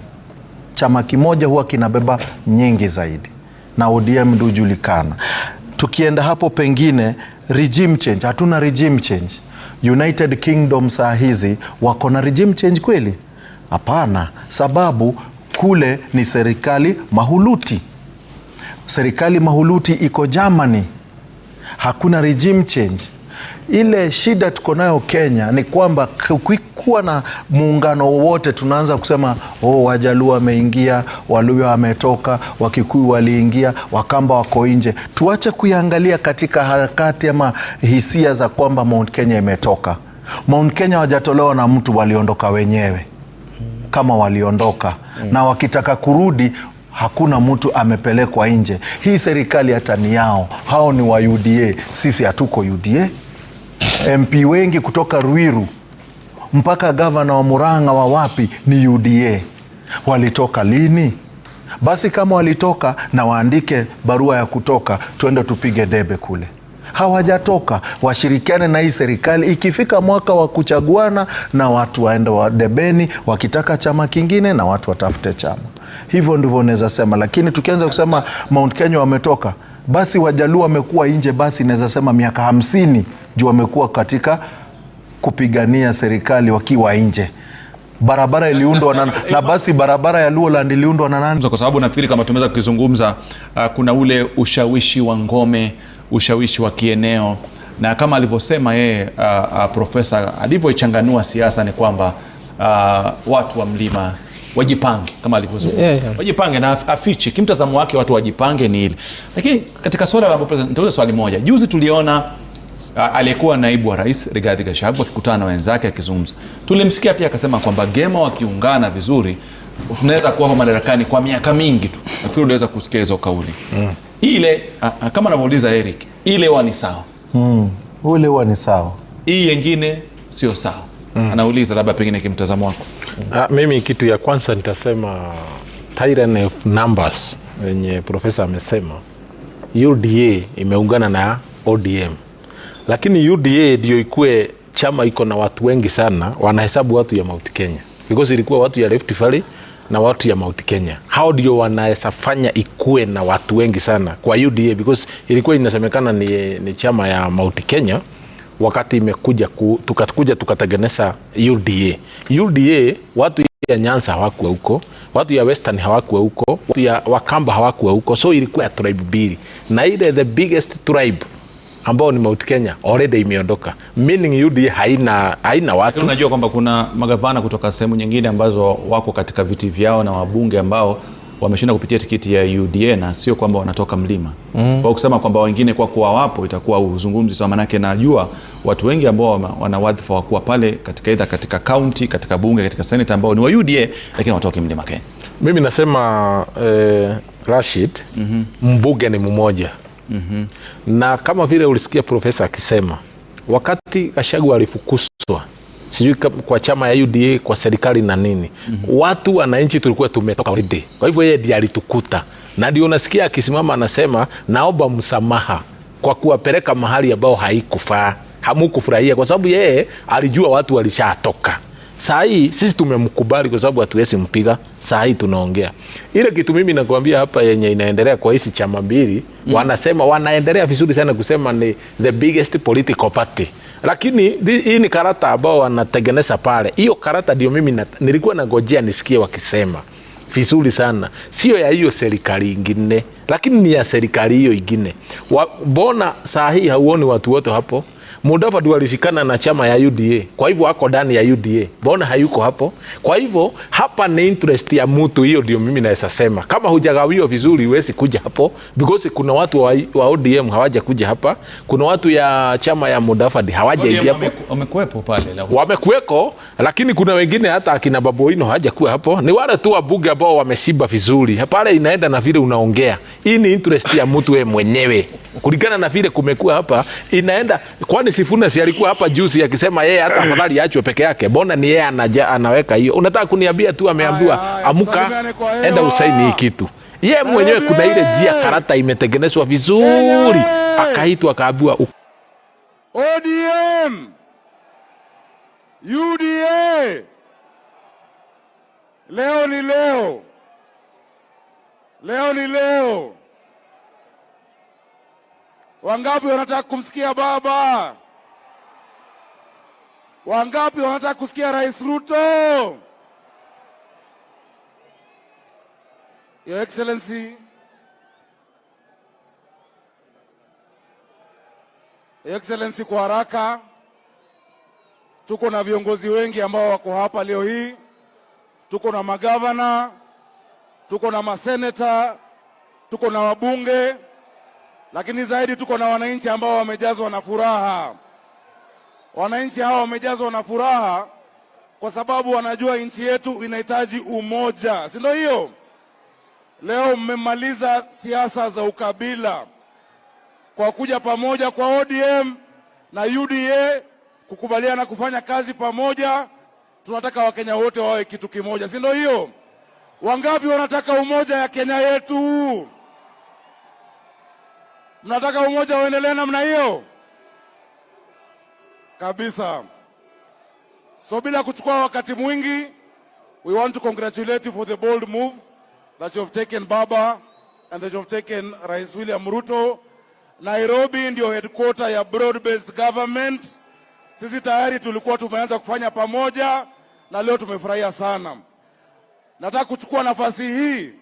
Chama kimoja huwa kinabeba nyingi zaidi, na ODM ndio julikana. Tukienda hapo pengine regime change, hatuna regime change. United Kingdom saa hizi wako na regime change kweli? Hapana, sababu kule ni serikali mahuluti. Serikali mahuluti iko Germany. Hakuna regime change. Ile shida tuko nayo Kenya ni kwamba kuwa na muungano wote tunaanza kusema Wajaluo wameingia, Waluhya wametoka, Wakikuyu waliingia, Wakamba wako nje. Tuache kuiangalia katika harakati ama hisia za kwamba Mount Kenya imetoka. Mount Kenya wajatolewa na mtu, waliondoka wenyewe. Kama waliondoka na wakitaka kurudi, hakuna mtu amepelekwa nje. Hii serikali hata ni yao. Hao ni wa UDA, sisi hatuko UDA. MP wengi kutoka Ruiru mpaka gavana wa Murang'a wa wapi ni UDA. Walitoka lini? Basi kama walitoka, na waandike barua ya kutoka, tuende tupige debe kule. Hawajatoka, washirikiane na hii serikali. Ikifika mwaka wa kuchaguana, na watu waende wa debeni, wakitaka chama kingine na watu watafute chama. Hivyo ndivyo naweza sema. Lakini tukianza kusema Mount Kenya wametoka, basi Wajaluo wamekuwa nje, basi naweza sema miaka 50 juu wamekuwa katika kupigania serikali wakiwa nje. Barabara iliundwa na basi barabara ya Luoland iliundwa na nani? Kwa sababu nafikiri kama tumeweza kuzungumza, kuna ule ushawishi wa ngome, ushawishi wa kieneo, na kama alivyosema yeye profesa alivyochanganua siasa ni kwamba watu wa mlima wajipange, kama alivyozungumza. Wajipange na afiche kimtazamo wake, watu wajipange ni ile. Lakini katika swala la president, ndio swali moja. Juzi tuliona aliyekuwa naibu wa rais Rigathi Gachagua akikutana na wenzake akizungumza. Tulimsikia pia akasema kwamba Gema wakiungana vizuri tunaweza kuwa madarakani kwa miaka mingi tu. Nafikiri unaweza kusikia hizo kauli. Ile kama anamuuliza Eric, ile huwa ni sawa. Ule huwa ni sawa. Hii nyingine sio sawa. Anauliza labda pengine kimtazamo wako. Mimi kitu ya kwanza nitasema tyranny of numbers yenye profesa amesema. UDA imeungana na ODM. Lakini UDA ndio ikue chama iko na watu wengi sana, wanahesabu watu ya Mount Kenya. Because ilikuwa watu ya Rift Valley na watu ya Mount Kenya. Hao ndio wanaweza fanya ikue na watu wengi sana kwa UDA, because ilikuwa inasemekana ni chama ya Mount Kenya. Wakati imekuja tukatengeneza UDA. UDA watu ya Nyanza hawakuwa huko, watu ya Western hawakuwa huko, watu ya Wakamba hawakuwa huko. So ilikuwa ya tribe mbili. Na ile the biggest tribe ambao ni Mount Kenya already imeondoka. Meaning UDA haina watu. Unajua kwamba kuna magavana kutoka sehemu nyingine ambazo wako katika viti vyao na wabunge ambao wameshinda kupitia tiketi ya UDA, na sio kwamba wanatoka mlima. Kwa kusema kwamba wengine kwa kuwa wapo itakuwa uzungumzi. So manake najua watu wengi ambao wana wadhifa wa kuwa pale katika either katika county, katika bunge, katika senate ambao ni wa UDA lakini watoki mlima Kenya. Mimi nasema Rashid, mbunge ni mmoja. Na kama vile ulisikia profesa akisema, wakati Gachagua alifukuzwa, sijui kwa chama ya UDA, kwa serikali na nini, watu wananchi tulikuwa tumetoka already. Kwa hivyo yeye ndiye alitukuta. Na ndio unasikia akisimama anasema naomba msamaha kwa kuwapeleka mahali ambao haikufaa, hamukufurahia, kwa sababu yeye alijua watu walishatoka. Saa hii sisi tumemkubali kwa sababu hatuwezi mpiga. Saa hii tunaongea ile kitu mimi nakwambia hapa yenye inaendelea kwa hizi chama mbili. Wanasema wanaendelea vizuri sana kusema ni the biggest political party, lakini hii ni karata ambao wanatengeneza pale. Hiyo karata ndio mimi nilikuwa nangojea nisikie wakisema vizuri sana, sio ya hiyo serikali ingine, lakini ni ya serikali hiyo ingine. Mbona saa hii hauoni watu wote hapo? Mudavadi walishikana na chama ya UDA, kwa hivyo wako ndani ya UDA. Mbona hayuko hapo? Kwa hivyo hapa ni interest ya mtu, hiyo ndio mimi naweza sema. Kama hujagawiwa vizuri huwezi kuja hapo, because kuna watu wa ODM hawaja kuja hapa, kuna watu ya chama ya Mudavadi hawaja ingia hapo. Wamekuepo pale. Wamekuweko, lakini kuna wengine hata akina Baboino hawaja kuwa hapo. Ni wale tu wabuge ambao wamesiba vizuri. Pale inaenda na vile unaongea. Hii ni interest ya mtu wewe mwenyewe. Kulingana na vile kumekuwa hapa, inaenda. Kwani Sifuna si alikuwa hapa juzi akisema yeye hata afadhali aachwe peke yake? Mbona ni yeye anaweka hiyo? Unataka kuniambia tu ameambiwa amuka enda usaini hii kitu? Yeye mwenyewe kuna ile jia karata imetengenezwa vizuri, akaitwa akaambiwa ODM UDA. Leo ni leo. Leo ni leo. Wangapi wanataka kumsikia baba? Wangapi wanataka kusikia Rais Ruto? Your Excellency, Your Excellency, kwa haraka, tuko na viongozi wengi ambao wako hapa leo hii. Tuko na magavana, tuko na maseneta, tuko na wabunge, lakini zaidi tuko na wananchi ambao wamejazwa na furaha. Wananchi hao wamejazwa na furaha kwa sababu wanajua nchi yetu inahitaji umoja. Si ndio hiyo? Leo mmemaliza siasa za ukabila kwa kuja pamoja kwa ODM na UDA kukubaliana kufanya kazi pamoja. Tunataka Wakenya wote wawe kitu kimoja. Si ndio hiyo? Wangapi wanataka umoja ya Kenya yetu? Mnataka umoja uendelee namna hiyo? Kabisa. So bila kuchukua wakati mwingi, we want to congratulate you for the bold move that you have taken Baba and that you have taken Rais William Ruto. Nairobi ndio headquarter ya broad-based government. Sisi tayari tulikuwa tumeanza kufanya pamoja na leo tumefurahia sana. Nataka kuchukua nafasi hii.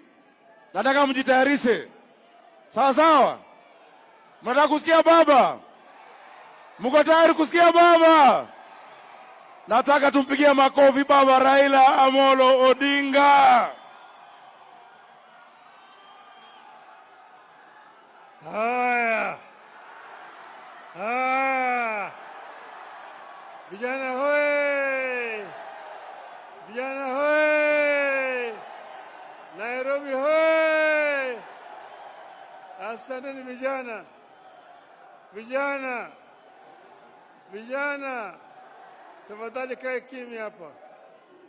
Nataka mjitayarishe. Sawa sawa? Mnataka kusikia baba? Mko tayari kusikia baba? Nataka tumpigie makofi baba Raila Amolo Odinga. Haya. Vijana hoye. Vijana hoye. Nairobi hoye. Asanteni vijana. Vijana. Vijana. Tafadhali kae kimya hapa.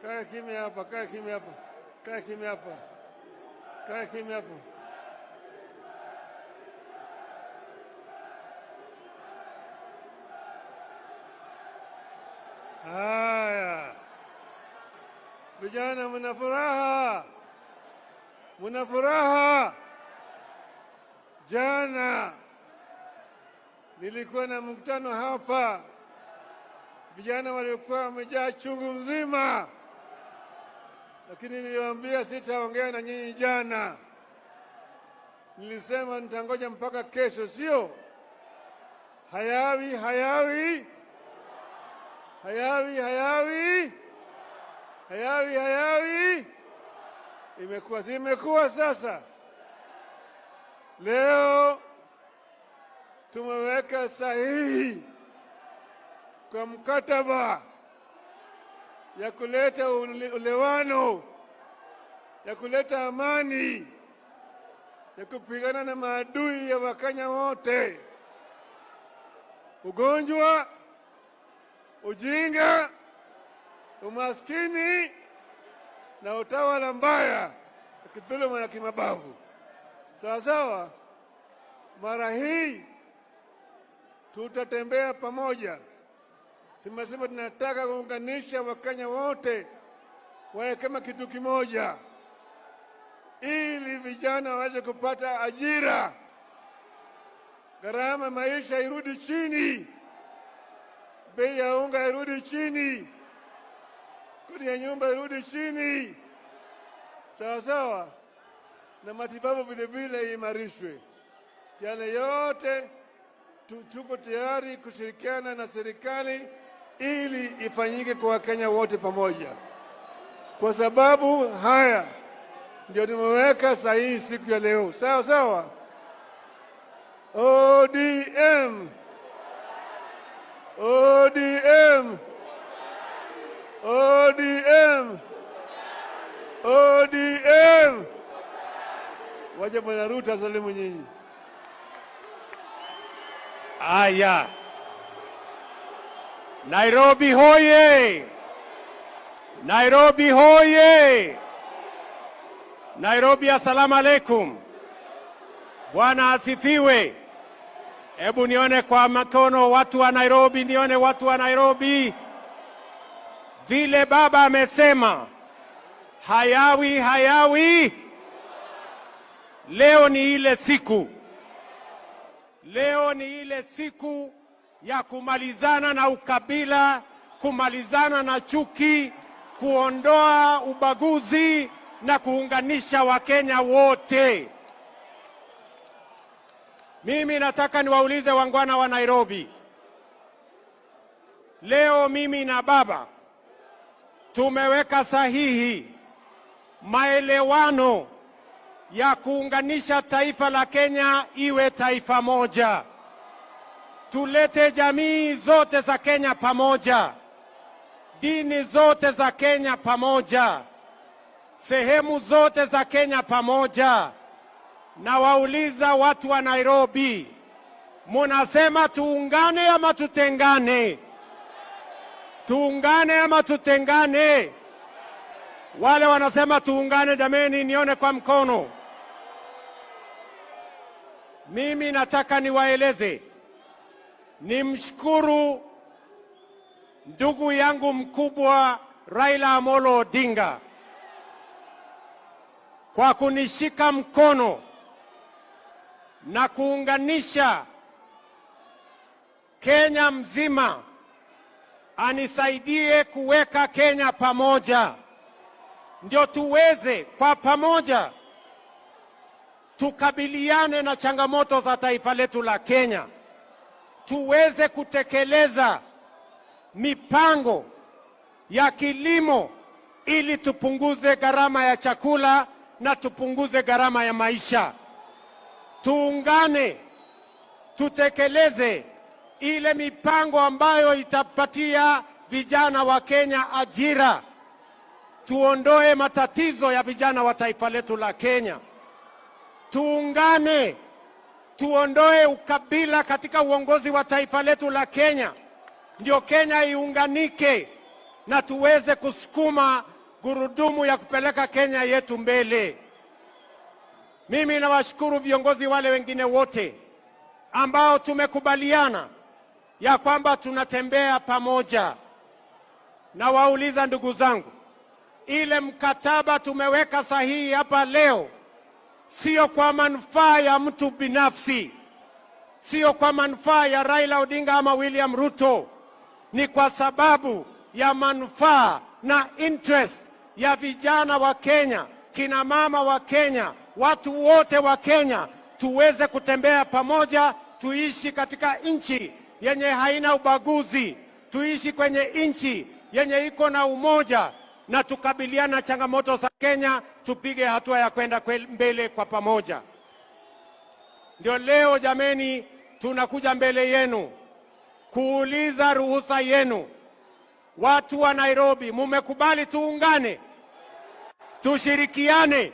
Kae kimya hapa, kae kimya hapa. Kae kimya hapa. Kae kimya hapa. Haya. Vijana mna furaha. Mna furaha. Jana nilikuwa na mkutano hapa. Vijana walikuwa wamejaa chungu mzima. Lakini niliwaambia sitaongea na nyinyi jana. Nilisema nitangoja mpaka kesho, sio? Hayawi, hayawi. Hayawi, hayawi. Hayawi, hayawi. Imekuwa, si imekuwa sasa. Leo tumeweka sahihi kwa mkataba ya kuleta ulewano, ya kuleta amani, ya kupigana na maadui ya Wakenya wote. Ugonjwa, ujinga, umaskini na utawala mbaya, kidhuluma na kimabavu. Sawa sawa. Mara hii tutatembea pamoja. Tumesema tunataka kuunganisha Wakenya wote wawe kama kitu kimoja, ili vijana waweze kupata ajira, gharama maisha irudi chini, bei ya unga irudi chini, kodi ya nyumba irudi chini, sawa sawa, na matibabu vile vile imarishwe. Yale yote tuko tayari kushirikiana na serikali ili ifanyike kwa Wakenya wote pamoja. Kwa sababu haya ndio tumeweka sahihi siku ya leo. Sawa sawa. ODM. ODM. ODM. ODM. Waje Bwana Ruto asalimu nyinyi. Aya. Nairobi hoye! Nairobi hoye! Nairobi, assalamu alaikum. Bwana asifiwe. Hebu nione kwa mkono watu wa Nairobi, nione watu wa Nairobi. Vile baba amesema, hayawi hayawi. Leo ni ile siku. Leo ni ile siku ya kumalizana na ukabila, kumalizana na chuki, kuondoa ubaguzi na kuunganisha Wakenya wote. Mimi nataka niwaulize wangwana wa Nairobi. Leo mimi na baba tumeweka sahihi maelewano ya kuunganisha taifa la Kenya iwe taifa moja. Tulete jamii zote za Kenya pamoja, dini zote za Kenya pamoja, sehemu zote za Kenya pamoja. Na wauliza watu wa Nairobi, munasema tuungane ama tutengane? Tuungane ama tutengane? Wale wanasema tuungane, jameni, nione kwa mkono. Mimi nataka niwaeleze, nimshukuru ndugu yangu mkubwa Raila Amolo Odinga kwa kunishika mkono na kuunganisha Kenya mzima, anisaidie kuweka Kenya pamoja, ndio tuweze kwa pamoja tukabiliane na changamoto za taifa letu la Kenya, tuweze kutekeleza mipango ya kilimo ili tupunguze gharama ya chakula na tupunguze gharama ya maisha. Tuungane, tutekeleze ile mipango ambayo itapatia vijana wa Kenya ajira. Tuondoe matatizo ya vijana wa taifa letu la Kenya. Tuungane, tuondoe ukabila katika uongozi wa taifa letu la Kenya, ndio Kenya iunganike na tuweze kusukuma gurudumu ya kupeleka Kenya yetu mbele. Mimi nawashukuru viongozi wale wengine wote ambao tumekubaliana ya kwamba tunatembea pamoja. Na wauliza ndugu zangu, ile mkataba tumeweka sahihi hapa leo, sio kwa manufaa ya mtu binafsi, sio kwa manufaa ya Raila Odinga ama William Ruto, ni kwa sababu ya manufaa na interest ya vijana wa Kenya, kina mama wa Kenya, watu wote wa Kenya. Tuweze kutembea pamoja, tuishi katika nchi yenye haina ubaguzi, tuishi kwenye nchi yenye iko na umoja, na tukabiliana na changamoto za Kenya, tupige hatua ya kwenda mbele kwa pamoja. Ndio leo jameni, tunakuja mbele yenu kuuliza ruhusa yenu. Watu wa Nairobi, mumekubali tuungane, tushirikiane,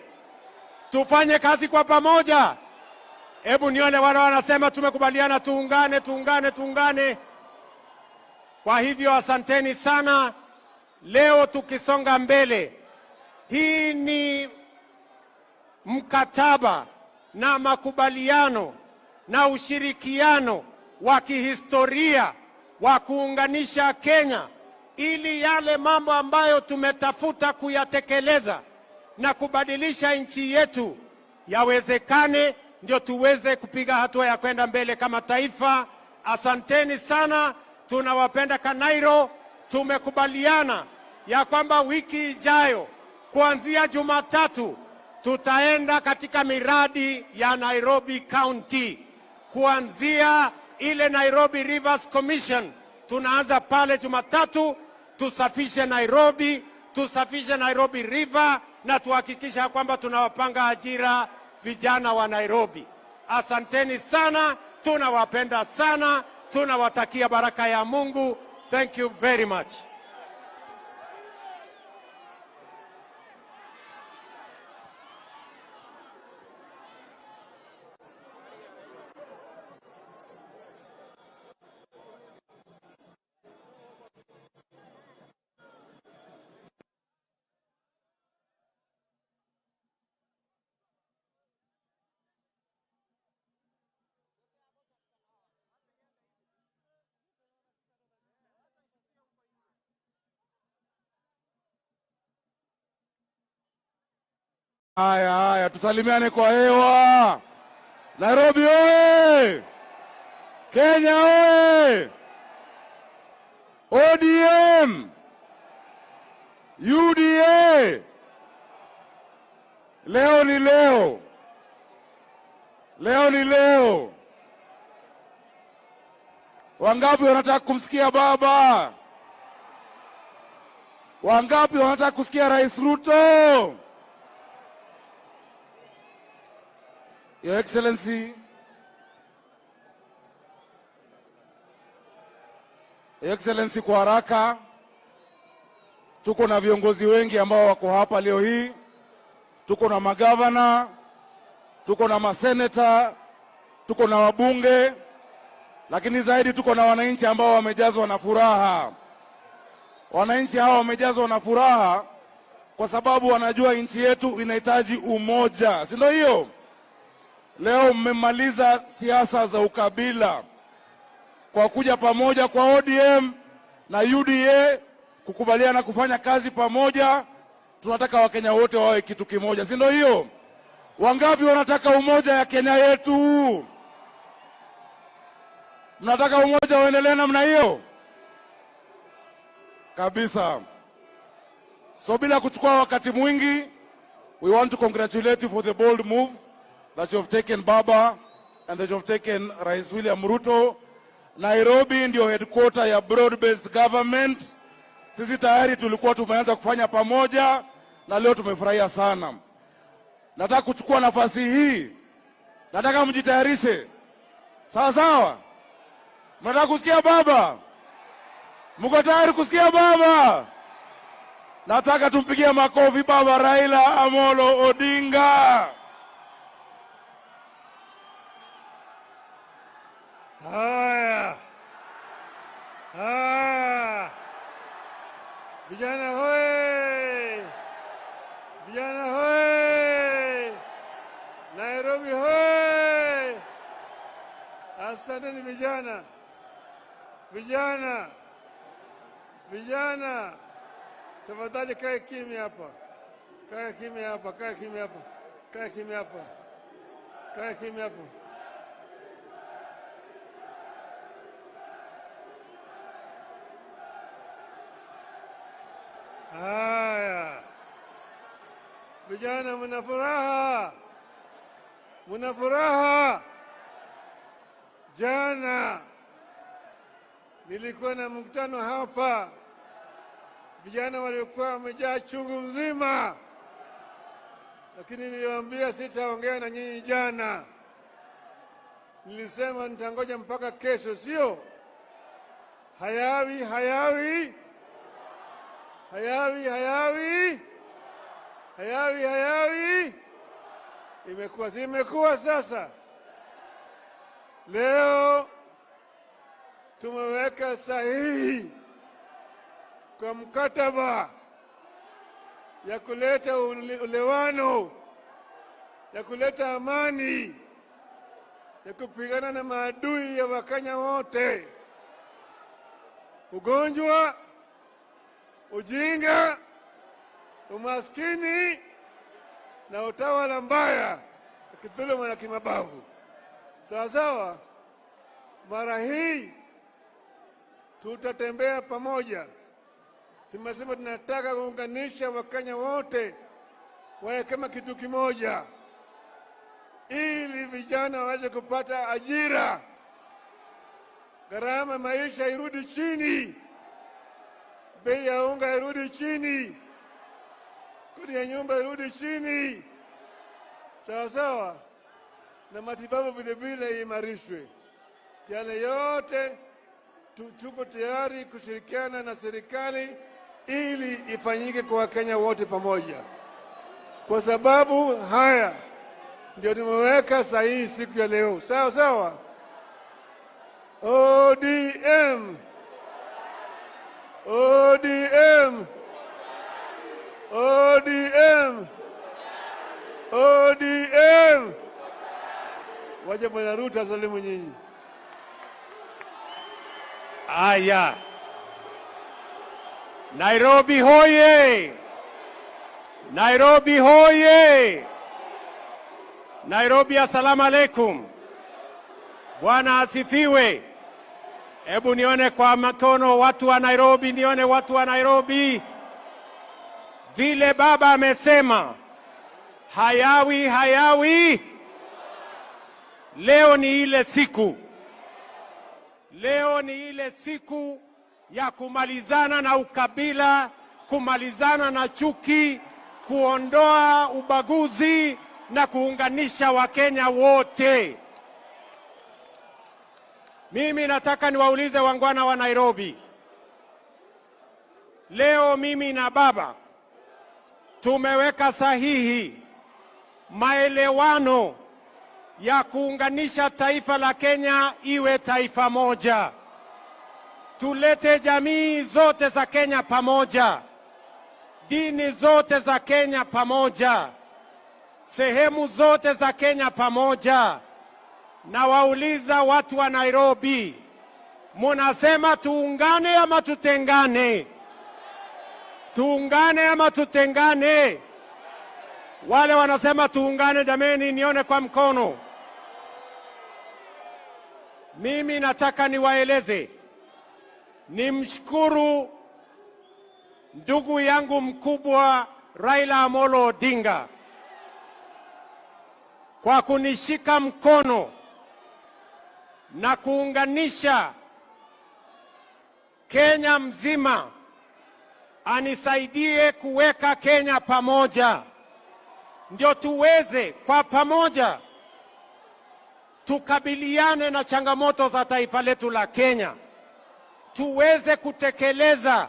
tufanye kazi kwa pamoja? Hebu nione wale wanasema tumekubaliana tuungane, tuungane, tuungane. Kwa hivyo asanteni sana. Leo tukisonga mbele, hii ni mkataba na makubaliano na ushirikiano wa kihistoria wa kuunganisha Kenya, ili yale mambo ambayo tumetafuta kuyatekeleza na kubadilisha nchi yetu yawezekane, ndio tuweze kupiga hatua ya kwenda mbele kama taifa. Asanteni sana, tunawapenda Kanairo. Tumekubaliana ya kwamba wiki ijayo kuanzia Jumatatu tutaenda katika miradi ya Nairobi County. Kuanzia ile Nairobi Rivers Commission tunaanza pale Jumatatu, tusafishe Nairobi River na tuhakikisha kwamba tunawapanga ajira vijana wa Nairobi. Asanteni sana, tunawapenda sana, tunawatakia baraka ya Mungu. Thank you very much. Haya, tusalimiane kwa hewa. Nairobi oye! Kenya oye! ODM! UDA! Leo ni leo. Leo ni leo. Wangapi wanataka kumsikia baba? Wangapi wanataka kusikia Rais Ruto? Your Excellency, kwa haraka, tuko na viongozi wengi ambao wako hapa leo hii. Tuko na magavana, tuko na maseneta, tuko na wabunge, lakini zaidi tuko na wananchi ambao wamejazwa na furaha. Wananchi hao wamejazwa na furaha kwa sababu wanajua nchi yetu inahitaji umoja. Si ndio hiyo? Leo mmemaliza siasa za ukabila kwa kuja pamoja kwa ODM na UDA kukubaliana kufanya kazi pamoja. Tunataka Wakenya wote wawe kitu kimoja, si ndio hiyo? Wangapi wanataka umoja ya Kenya yetu? Mnataka umoja uendelee namna hiyo? Kabisa. So bila kuchukua wakati mwingi, we want to congratulate you for the bold move that you have taken Baba and that you have taken Rais William Ruto. Nairobi ndio headquarter ya broad-based government. Sisi tayari tulikuwa tumeanza kufanya pamoja na leo tumefurahia sana. Nataka kuchukua nafasi hii. Nataka mjitayarishe. Sawa sawa? Mnataka kusikia baba? Mko tayari kusikia baba? Nataka tumpigie makofi baba Raila Amolo Odinga. Haya. Vijana hoye! Vijana hoye! Nairobi hoye! Asanteni vijana. Vijana. Tafadhali kae kimya hapa. Kae kimya hapa. Haya. Vijana mna furaha. Jana nilikuwa na mkutano hapa. Vijana walikuwa wamejaa chungu mzima. Lakini niliwaambia sitaongea na nyinyi jana. Nilisema nitangoja mpaka kesho, sio? Hayawi. Imekuwa sasa. Leo tumeweka sahihi kwa mkataba ya kuleta ulewano ya kuleta amani, ya kupigana na maadui ya Wakenya wote: ugonjwa, ujinga, umaskini na utawala mbaya, kidhuluma na kimabavu. Sawa sawa. Mara hii tutatembea pamoja. Tumesema tunataka kuunganisha Wakenya wote wawe kama kitu kimoja, ili vijana waweze kupata ajira, gharama maisha irudi chini, bei ya unga irudi chini, kodi ya nyumba irudi chini. Sawa sawa. Na matibabu vile vile imarishwe. Yale yote tuko tayari kushirikiana na serikali ili ifanyike kwa Wakenya wote pamoja. Kwa sababu haya ndio tumeweka sahihi siku ya leo. Sawa sawa. ODM, ODM, ODM, ODM. Waje Bwana Ruto asalimu nyinyi. Aya. Nairobi hoye! Nairobi hoye! Nairobi, assalamu alaikum. Bwana asifiwe. Hebu nione kwa mkono watu wa Nairobi, nione watu wa Nairobi. Vile baba amesema, hayawi hayawi. Leo ni ile siku. Leo ni ile siku ya kumalizana na ukabila, kumalizana na chuki, kuondoa ubaguzi na kuunganisha Wakenya wote. Mimi nataka niwaulize wangwana wa Nairobi. Leo mimi na baba tumeweka sahihi maelewano ya kuunganisha taifa la Kenya iwe taifa moja. Tulete jamii zote za Kenya pamoja, dini zote za Kenya pamoja, sehemu zote za Kenya pamoja. Na wauliza watu wa Nairobi, munasema tuungane ama tutengane? Tuungane ama tutengane? Wale wanasema tuungane, jameni, nione kwa mkono. Mimi nataka niwaeleze, nimshukuru ndugu yangu mkubwa Raila Amolo Odinga kwa kunishika mkono na kuunganisha Kenya mzima, anisaidie kuweka Kenya pamoja, ndio tuweze kwa pamoja tukabiliane na changamoto za taifa letu la Kenya, tuweze kutekeleza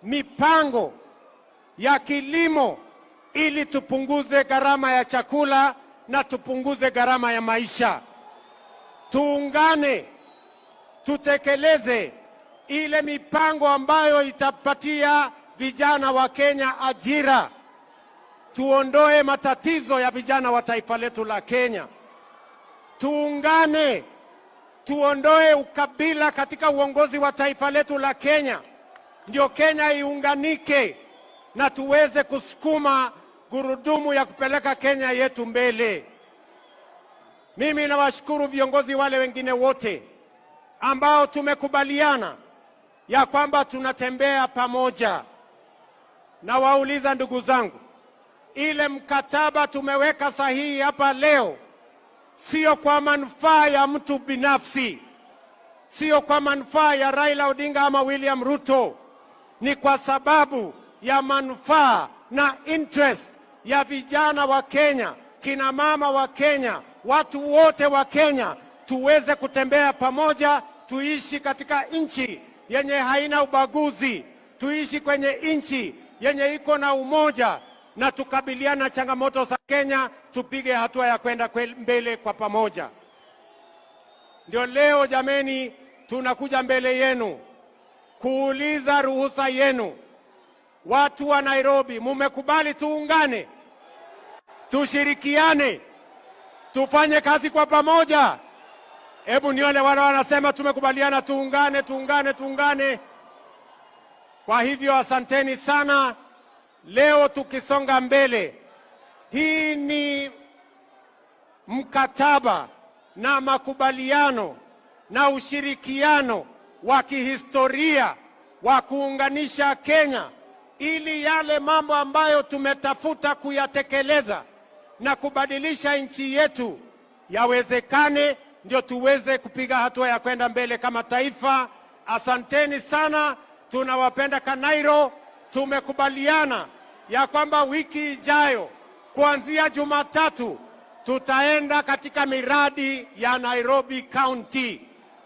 mipango ya kilimo ili tupunguze gharama ya chakula na tupunguze gharama ya maisha. Tuungane, tutekeleze ile mipango ambayo itapatia vijana wa Kenya ajira. Tuondoe matatizo ya vijana wa taifa letu la Kenya. Tuungane, tuondoe ukabila katika uongozi wa taifa letu la Kenya, ndio Kenya iunganike na tuweze kusukuma gurudumu ya kupeleka Kenya yetu mbele. Mimi nawashukuru viongozi wale wengine wote ambao tumekubaliana ya kwamba tunatembea pamoja. Na wauliza ndugu zangu, ile mkataba tumeweka sahihi hapa leo, sio kwa manufaa ya mtu binafsi, sio kwa manufaa ya Raila Odinga ama William Ruto, ni kwa sababu ya manufaa na interest ya vijana wa Kenya, kina mama wa Kenya, watu wote wa Kenya. Tuweze kutembea pamoja, tuishi katika nchi yenye haina ubaguzi, tuishi kwenye nchi yenye iko na umoja, na tukabiliana na changamoto za Kenya, tupige hatua ya kwenda mbele kwa pamoja. Ndio leo jameni, tunakuja mbele yenu kuuliza ruhusa yenu. Watu wa Nairobi, mumekubali tuungane? tushirikiane, tufanye kazi kwa pamoja. Hebu nione wale wanasema tumekubaliana, tuungane. Kwa hivyo asanteni sana. Leo tukisonga mbele, hii ni mkataba na makubaliano na ushirikiano wa kihistoria wa kuunganisha Kenya, ili yale mambo ambayo tumetafuta kuyatekeleza na kubadilisha nchi yetu yawezekane, ndio tuweze kupiga hatua ya kwenda mbele kama taifa. Asanteni sana, tunawapenda Kanairo. Tumekubaliana ya kwamba wiki ijayo kuanzia Jumatatu tutaenda katika miradi ya Nairobi County.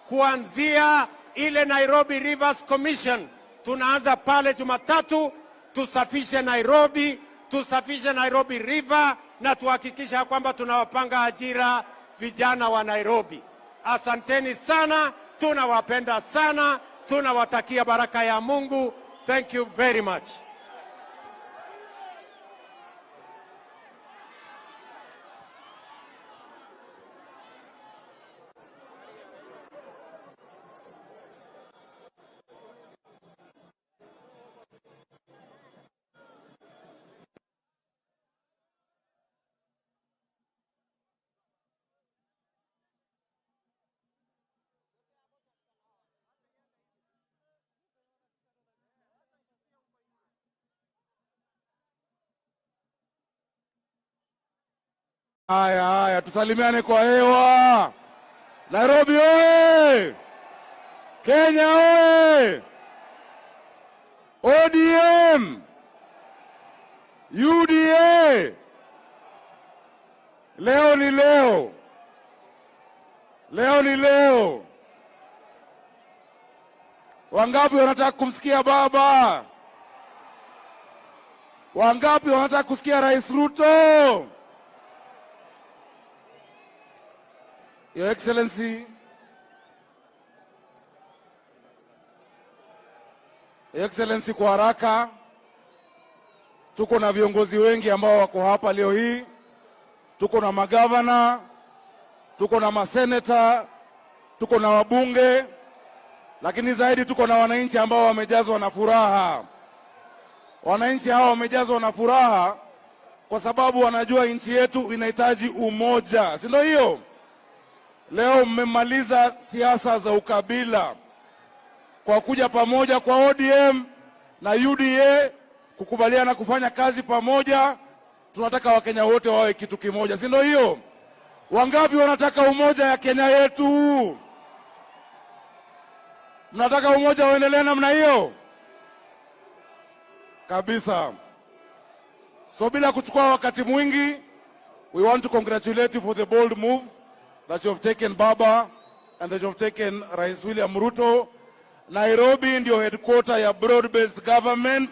Kuanzia ile Nairobi Rivers Commission tunaanza pale Jumatatu, tusafishe Nairobi River na tuhakikisha kwamba tunawapanga ajira vijana wa Nairobi. Asanteni sana, tunawapenda sana, tunawatakia baraka ya Mungu. Thank you very much. Haya, tusalimiane kwa hewa. Nairobi oye! Kenya oye! ODM! UDA! Leo ni leo. Wangapi wanataka kumsikia baba? Wangapi wanataka kusikia Rais Ruto? Your Excellency, kwa haraka, tuko na viongozi wengi ambao wako hapa leo hii. Tuko na magavana, tuko na maseneta, tuko na wabunge, lakini zaidi tuko na wananchi ambao wamejazwa na furaha. Wananchi hao wamejazwa na furaha kwa sababu wanajua nchi yetu inahitaji umoja, si ndio hiyo? Leo mmemaliza siasa za ukabila kwa kuja pamoja kwa ODM na UDA kukubaliana kufanya kazi pamoja. Tunataka Wakenya wote wawe kitu kimoja, si ndio hiyo? Wangapi wanataka umoja ya Kenya yetu? Mnataka umoja uendelee namna hiyo? Kabisa. So bila kuchukua wakati mwingi, we want to congratulate you for the bold move that you have taken Baba and that you have taken Rais William Ruto. Nairobi ndio headquarter ya broad-based government.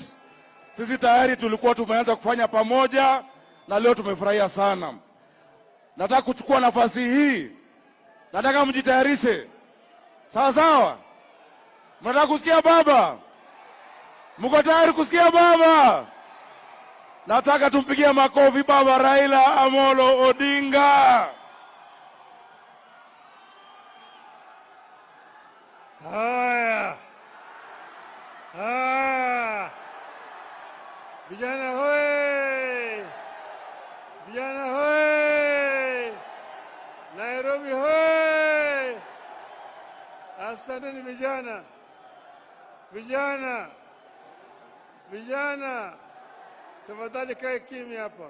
Sisi tayari tulikuwa tumeanza kufanya pamoja na leo tumefurahia sana. Nataka kuchukua nafasi hii. Nataka mjitayarishe. Sawa sawa? Mnataka kusikia baba? Mko tayari kusikia baba? Nataka tumpigie makofi baba Raila Amolo Odinga. Haya. Vijana hoye! Vijana hoye! Nairobi hoye! Asanteni vijana. Vijana. Tafadhali kae kimya hapa.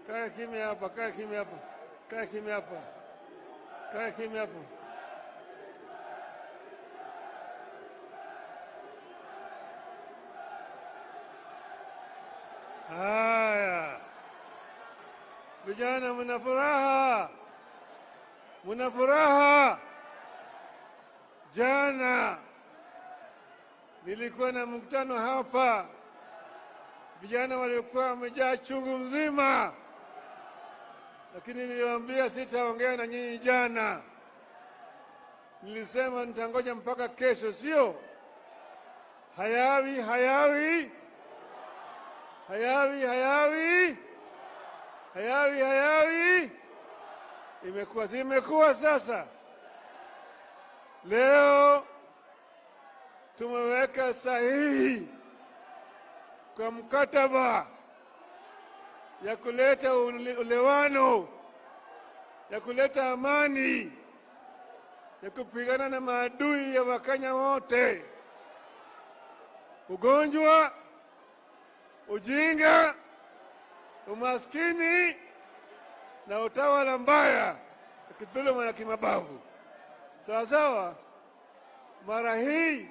Kae kimya hapa. Haya. Vijana mna furaha. Jana nilikuwa na mkutano hapa. Vijana walikuwa wamejaa chungu mzima. Lakini niliwaambia sitaongea na nyinyi jana. Nilisema nitangoja mpaka kesho, sio? Hayawi. Hayawi. Imekuwa sasa. Leo tumeweka sahihi kwa mkataba ya kuleta ulewano, ya kuleta amani, ya kupigana na maadui ya Wakenya wote: ugonjwa, ujinga, umaskini na utawala mbaya, kidhuluma na kimabavu. Sawa. Mara hii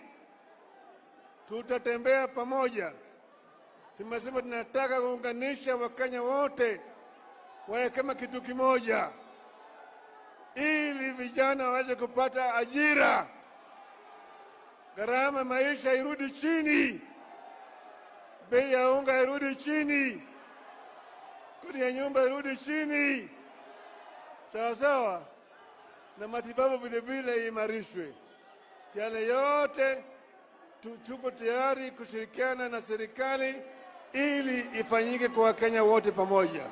tutatembea pamoja. Tumesema tunataka kuunganisha Wakenya wote wawe kama kitu kimoja, ili vijana waweze kupata ajira, gharama maisha irudi chini, bei ya unga irudi chini, kodi ya nyumba irudi chini, sawa, na matibabu vile vile imarishwe. Yale yote tuko tayari kushirikiana na serikali ili ifanyike kwa Wakenya wote pamoja.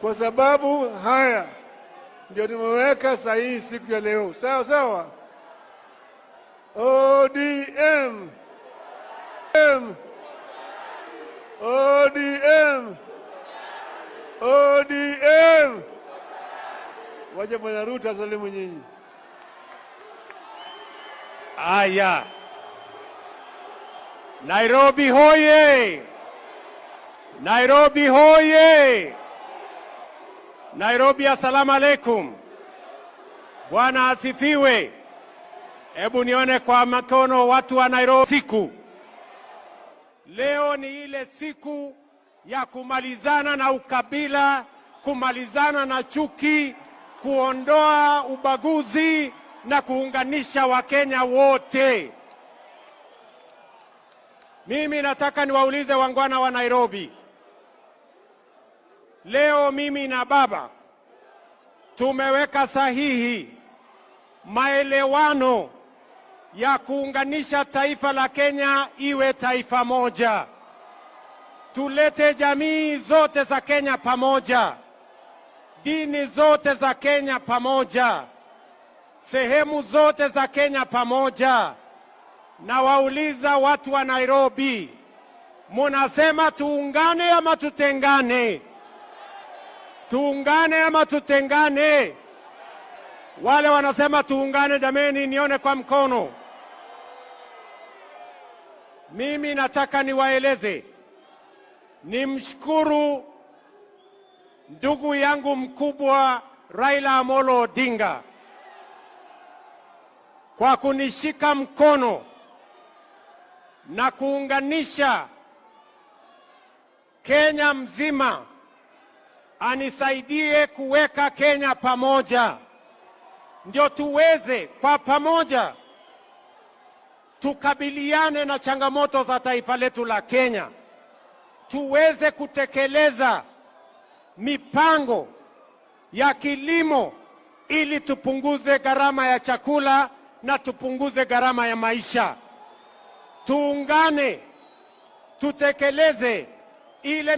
Kwa sababu haya ndio tumeweka sahihi siku ya leo. Sawa. ODM. Waje Bwana Ruto asalimu nyinyi. Aya. Nairobi hoye! Nairobi hoye! Nairobi, assalamu alaikum. Bwana asifiwe. Hebu nione kwa mikono watu wa Nairobi. Siku leo ni ile siku ya kumalizana na ukabila, kumalizana na chuki, kuondoa ubaguzi na kuunganisha Wakenya wote. Mimi nataka niwaulize wangwana wa Nairobi. Leo mimi na baba tumeweka sahihi maelewano ya kuunganisha taifa la Kenya iwe taifa moja. Tulete jamii zote za Kenya pamoja, dini zote za Kenya pamoja, sehemu zote za Kenya pamoja. Na wauliza watu wa Nairobi, munasema tuungane ama tutengane? Tuungane ama tutengane? Wale wanasema tuungane, jameni, nione kwa mkono. Mimi nataka niwaeleze, nimshukuru ndugu yangu mkubwa Raila Odinga kwa kunishika mkono na kuunganisha Kenya mzima, anisaidie kuweka Kenya pamoja, ndio tuweze kwa pamoja tukabiliane na changamoto za taifa letu la Kenya, tuweze kutekeleza mipango ya kilimo ili tupunguze gharama ya chakula na tupunguze gharama ya maisha. Tuungane, tutekeleze ile